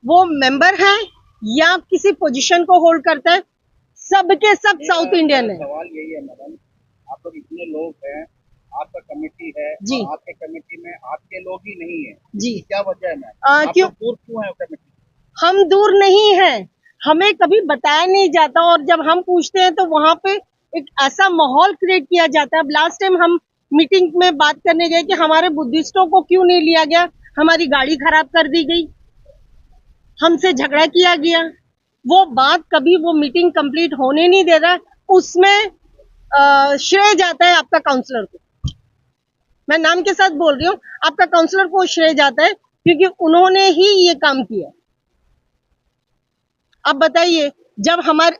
S1: वो मेंबर है या किसी पोजीशन को होल्ड करता है। सबके सब साउथ इंडियन है।
S2: सवाल यही है मैडम, आप लोग इतने लोग हैं, आपका कमेटी है
S1: जी,
S2: और आपके कमेटी में आपके लोग ही नहीं है
S1: जी,
S2: क्या वजह है मैम?
S1: क्यों
S2: दूर क्यों है कमेटी?
S1: हम दूर नहीं है, हमें कभी बताया नहीं जाता और जब हम पूछते हैं तो वहां पे एक ऐसा माहौल क्रिएट किया जाता है। अब लास्ट टाइम हम मीटिंग में बात करने गए कि हमारे बुद्धिस्टों को क्यों नहीं लिया गया, हमारी गाड़ी खराब कर दी गई, हमसे झगड़ा किया गया। वो बात कभी वो मीटिंग कंप्लीट होने नहीं दे रहा है, उसमें श्रेय जाता है आपका काउंसलर को। मैं नाम के साथ बोल रही हूँ, आपका काउंसलर को श्रेय जाता है क्योंकि उन्होंने ही ये काम किया। अब बताइए, जब हमारे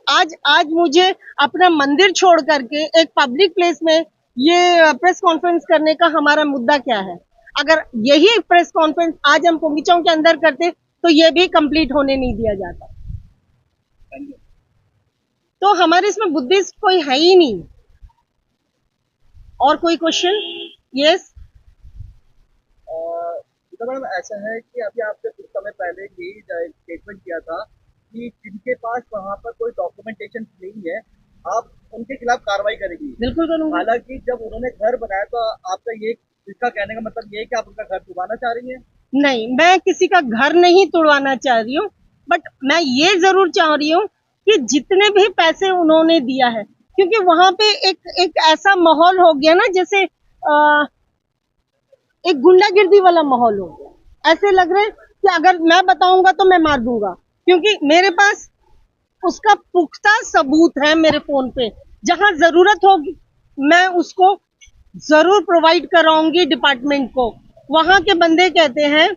S1: आज मुझे अपना मंदिर छोड़ करके एक पब्लिक प्लेस में ये प्रेस कॉन्फ्रेंस करने का हमारा मुद्दा क्या है? अगर यही प्रेस कॉन्फ्रेंस आज हम पोंगिचोंग के अंदर करते तो ये भी कंप्लीट होने नहीं दिया जाता। तो हमारे इसमें बुद्धिस्ट कोई है ही नहीं। और कोई क्वेश्चन? यस
S2: मैडम, ऐसा है कि अभी आपने कुछ समय पहले ही स्टेटमेंट किया था कि जिनके पास वहाँ पर कोई डॉक्यूमेंटेशन नहीं है आप उनके खिलाफ कार्रवाई करेंगी।
S1: बिल्कुल करूंगी।
S2: हालांकि जब उन्होंने घर बनाया तो आपका ये, इसका कहने का मतलब ये है कि आप उनका घर तुड़वाना चाह रही हैं?
S1: नहीं, मैं किसी का घर नहीं तुड़वाना चाह रही हूँ, बट मैं ये जरूर चाह रही हूँ कि जितने भी पैसे उन्होंने दिया है, क्योंकि वहां पे एक ऐसा माहौल हो गया ना, जैसे एक गुंडागिर्दी वाला माहौल हो गया। ऐसे लग रहा है कि अगर मैं बताऊंगा तो मैं मार दूंगा, क्योंकि मेरे पास उसका पुख्ता सबूत है मेरे फोन पे। जहां जरूरत होगी मैं उसको जरूर प्रोवाइड कराऊंगी डिपार्टमेंट को। वहां के बंदे कहते हैं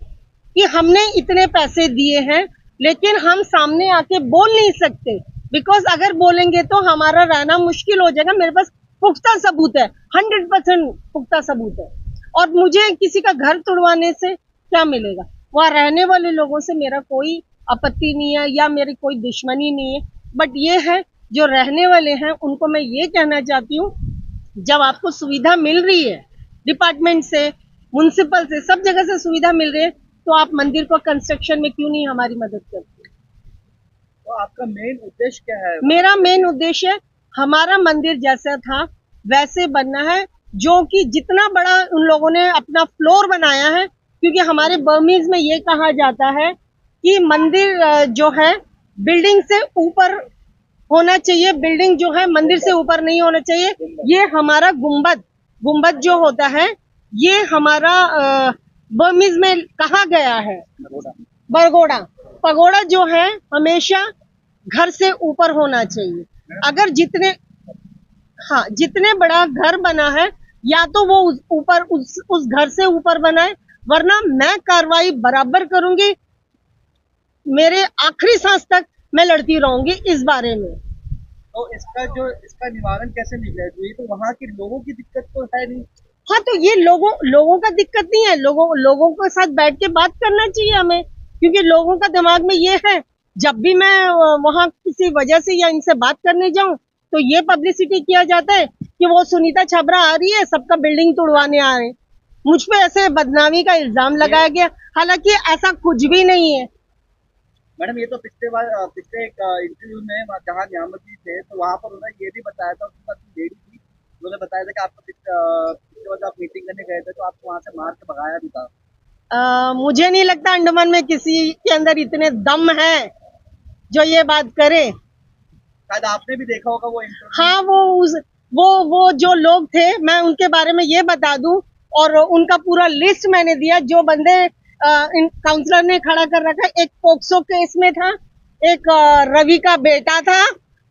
S1: कि हमने इतने पैसे दिए हैं, लेकिन हम सामने आके बोल नहीं सकते, बिकॉज अगर बोलेंगे तो हमारा रहना मुश्किल हो जाएगा। मेरे पास पुख्ता सबूत है, 100% पुख्ता सबूत है, और मुझे किसी का घर तोड़वाने से क्या मिलेगा? वहां रहने वाले लोगों से मेरा कोई आपत्ति नहीं है या मेरी कोई दुश्मनी नहीं है, बट ये है जो रहने वाले हैं उनको मैं ये कहना चाहती हूँ, जब आपको सुविधा मिल रही है डिपार्टमेंट से, म्युनिसिपल से, सब जगह से सुविधा मिल रही है, तो आप मंदिर को कंस्ट्रक्शन में क्यों नहीं हमारी मदद करते?
S2: तो आपका मेन उद्देश्य क्या है?
S1: मेरा मेन उद्देश्य हमारा मंदिर जैसा था वैसे बनना है, जो कि जितना बड़ा उन लोगों ने अपना फ्लोर बनाया है, क्योंकि हमारे बर्मीज में ये कहा जाता है कि मंदिर जो है बिल्डिंग से ऊपर होना चाहिए, बिल्डिंग जो है मंदिर से ऊपर नहीं होना चाहिए। ये हमारा गुंबद जो होता है, ये हमारा बर्मीज में कहा गया है, बरगोड़ा पगोड़ा जो है हमेशा घर से ऊपर होना चाहिए। अगर जितने बड़ा घर बना है, या तो वो ऊपर उस घर से ऊपर बनाए, वरना मैं कार्रवाई बराबर करूंगी, मेरे आखिरी सांस तक मैं लड़ती रहूंगी इस बारे में।
S2: तो इसका निवारण कैसे निकलेगा? ये तो वहाँ के लोगों की दिक्कत तो है नहीं।
S1: हाँ, तो ये लोगों का दिक्कत नहीं है, लोगों के साथ बैठ के बात करना चाहिए हमें, क्योंकि लोगों का दिमाग में ये है, जब भी मैं वहां किसी वजह से या इनसे बात करने जाऊं तो ये पब्लिसिटी किया जाता है कि वो सुनीता छबरा आ रही है, सबका बिल्डिंग तोड़वाने आ रहे हैं। मुझ पे ऐसे बदनामी का इल्जाम लगाया गया, हालांकि ऐसा कुछ भी नहीं है।
S2: मैडम, ये तो पिछले एक इंटरव्यू में जहाँ न्यामत जी थे तो वहाँ पर उन्होंने ये भी बताया था, उसके बाद लेडी थी, उन्होंने बताया था कि आपको पिछले बार आप मीटिंग करने गए थे तो आपको वहाँ से मार के भगाया भी था।
S1: मुझे नहीं लगता अंडमान में किसी के अंदर इतने दम है जो ये बात करे।
S2: शायद आपने भी देखा होगा वो इंटरव्यू।
S1: हाँ, वो जो लोग थे, मैं उनके बारे में ये बता दूं, और उनका पूरा लिस्ट मैंने दिया, जो बंदे इन काउंसलर ने खड़ा कर रखा। एक पोक्सो केस में था, एक रवि का बेटा था,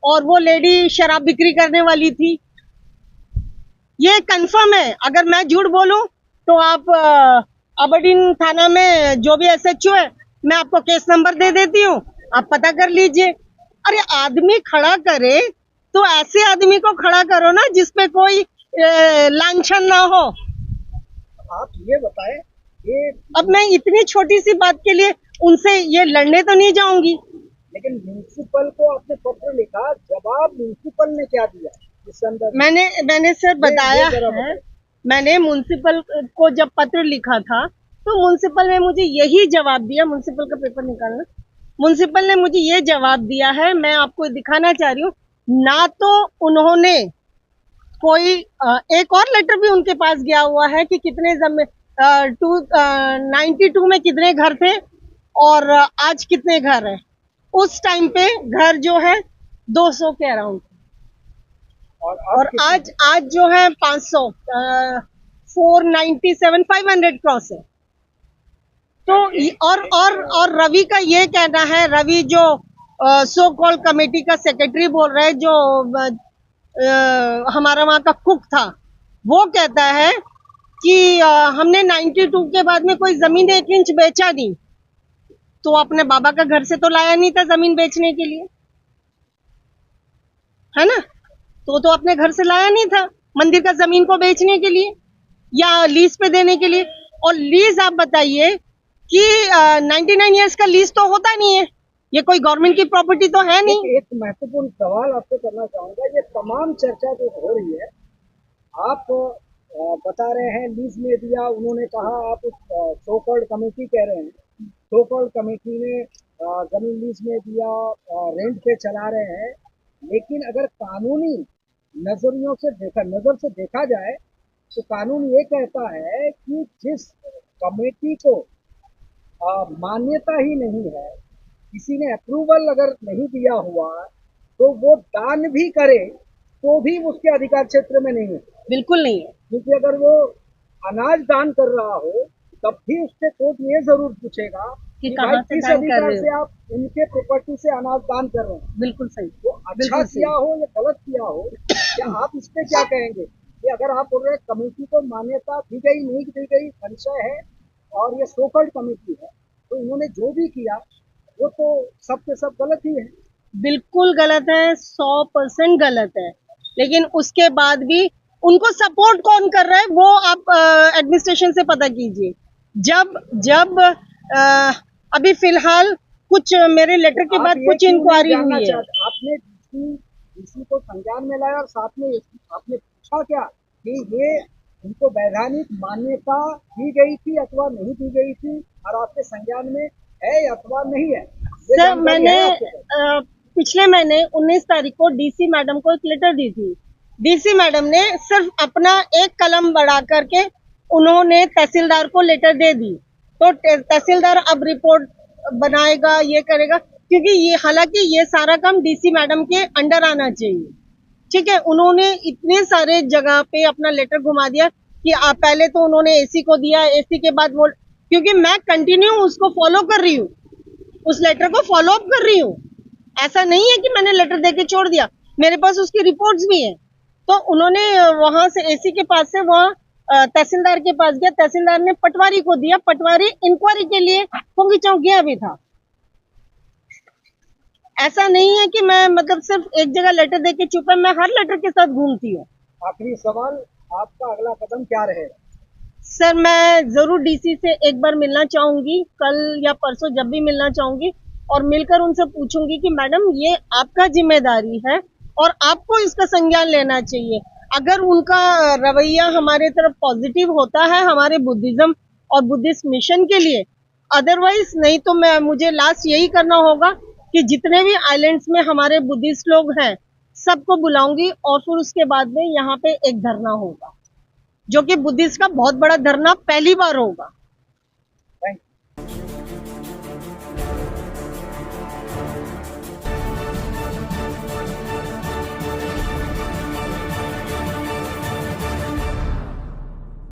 S1: और वो लेडी शराब बिक्री करने वाली थी। ये कंफर्म है, अगर मैं झूठ बोलूं तो आप अबरडीन थाना में जो भी SHO है, मैं आपको केस नंबर दे देती हूँ, आप पता कर लीजिए। अरे आदमी खड़ा करे तो ऐसे आदमी को खड़ा करो ना जिसपे कोई लांछन ना हो।
S2: आप ये बताएं, ये
S1: अब मैं इतनी छोटी सी बात के लिए उनसे ये लड़ने तो नहीं जाऊंगी।
S2: लेकिन म्यूनिसिपल को आपने पत्र लिखा, जवाब म्यूनिसिपल ने क्या दिया इस संदर्भ में?
S1: मैंने सर बताया
S2: जरा
S1: है,
S2: बताएं।
S1: मैंने म्युनिसिपल को जब पत्र लिखा था तो म्युनिसिपल ने मुझे यही जवाब दिया। म्युनिसिपल का पेपर निकालना, म्युनिसिपल ने मुझे ये जवाब दिया है, मैं आपको दिखाना चाह रही हूँ। ना तो उन्होंने कोई एक और लेटर भी उनके पास गया हुआ है कि कितने 92 में कितने घर थे और आज कितने घर है। उस टाइम पे घर जो है 200 के अराउंड, और आज जो है 500, 497, 500 क्रॉस है। तो और रवि का ये कहना है, रवि जो सो कॉल कमेटी का सेक्रेटरी बोल रहा है, जो हमारा वहां का कुक था, वो कहता है कि हमने 92 के बाद में कोई जमीन 1 इंच बेचा नहीं। तो अपने बाबा का घर से तो लाया नहीं था जमीन बेचने के लिए, है ना। तो अपने घर से लाया नहीं था मंदिर का जमीन को बेचने के लिए या लीज पे देने के लिए। और लीज आप बताइए कि 99 ईयर्स का लीज तो होता नहीं है, ये कोई गवर्नमेंट की प्रॉपर्टी तो है नहीं।
S2: एक महत्वपूर्ण सवाल आपसे करना चाहूंगा, ये तमाम चर्चा जो हो रही है, आप बता रहे हैं लीज में दिया, उन्होंने कहा आप सो कॉल्ड कमेटी कह रहे हैं, सो कॉल्ड कमेटी ने जमीन लीज में दिया, रेंट पे चला रहे हैं। लेकिन अगर कानूनी नजर से देखा जाए तो कानून ये कहता है कि जिस कमेटी को मान्यता ही नहीं है, किसी ने अप्रूवल अगर नहीं दिया हुआ, तो वो दान भी करे तो भी उसके अधिकार क्षेत्र में नहीं है।
S1: बिल्कुल नहीं है,
S2: क्योंकि अगर वो अनाज दान कर रहा हो तब भी उससे कोर्ट ये जरूर पूछेगा कि भाई किस अधिकार से आप उनके प्रॉपर्टी से अनाज दान कर रहे हैं।
S1: बिल्कुल सही।
S2: वो अच्छा किया हो या गलत किया हो, क्या आप इस पे क्या कहेंगे कि अगर आप बोल रहे हैं कमेटी को मान्यता दी गई नहीं दी गई संशय है और ये सो कॉल्ड कमेटी है, तो इन्होंने जो भी किया वो तो सब के सब गलत ही है।
S1: बिल्कुल गलत है, 100% गलत है। लेकिन उसके बाद भी उनको सपोर्ट कौन कर रहा है वो आप एडमिनिस्ट्रेशन से पता कीजिए। जब अभी फिलहाल कुछ मेरे लेटर के बाद कुछ इंक्वायरी हुई है।
S2: आपने डीसी को संज्ञान में लाया और साथ में आपने पूछा क्या कि ये उनको वैधानिक मान्यता दी गई थी अथवा नहीं दी गई थी, और आपके संज्ञान में है अथवा नहीं है?
S1: सर मैंने पिछले महीने 19 तारीख को डीसी मैडम को एक लेटर दी थी। डीसी मैडम ने सिर्फ अपना एक कलम बढ़ा करके उन्होंने तहसीलदार को लेटर दे दी। तो तहसीलदार अब रिपोर्ट बनाएगा, ये करेगा, क्योंकि ये हालांकि ये सारा काम डीसी मैडम के अंडर आना चाहिए। ठीक है, उन्होंने इतने सारे जगह पे अपना लेटर घुमा दिया कि पहले तो उन्होंने एसी को दिया, एसी के बाद वो, क्योंकि मैं कंटिन्यू उसको फॉलो कर रही हूँ, उस लेटर को फॉलो अप कर रही हूँ। ऐसा नहीं है कि मैंने लेटर देके छोड़ दिया, मेरे पास उसकी रिपोर्ट्स भी हैं। तो उन्होंने वहां से एसी के पास से वहां तहसीलदार के पास गया, तहसीलदार ने पटवारी को दिया, पटवारी इंक्वायरी के लिए पोंगी चौक गया भी था। ऐसा नहीं है कि मैं मतलब सिर्फ एक जगह लेटर देके चुप है, मैं हर लेटर के साथ घूमती हूँ।
S2: आखिरी सवाल, आपका अगला कदम क्या रहेगा?
S1: सर मैं जरूर डीसी से एक बार मिलना चाहूंगी, कल या परसों जब भी मिलना चाहूंगी, और मिलकर उनसे पूछूंगी कि मैडम ये आपका जिम्मेदारी है और आपको इसका संज्ञान लेना चाहिए। अगर उनका रवैया हमारे तरफ पॉजिटिव होता है हमारे बुद्धिज्म और बुद्धिस्ट मिशन के लिए, अदरवाइज नहीं तो मुझे लास्ट यही करना होगा कि जितने भी आइलैंड्स में हमारे बुद्धिस्ट लोग हैं सबको बुलाऊंगी और फिर उसके बाद में यहाँ पे एक धरना होगा, जो कि बुद्धिस्ट का बहुत बड़ा धरना पहली बार होगा।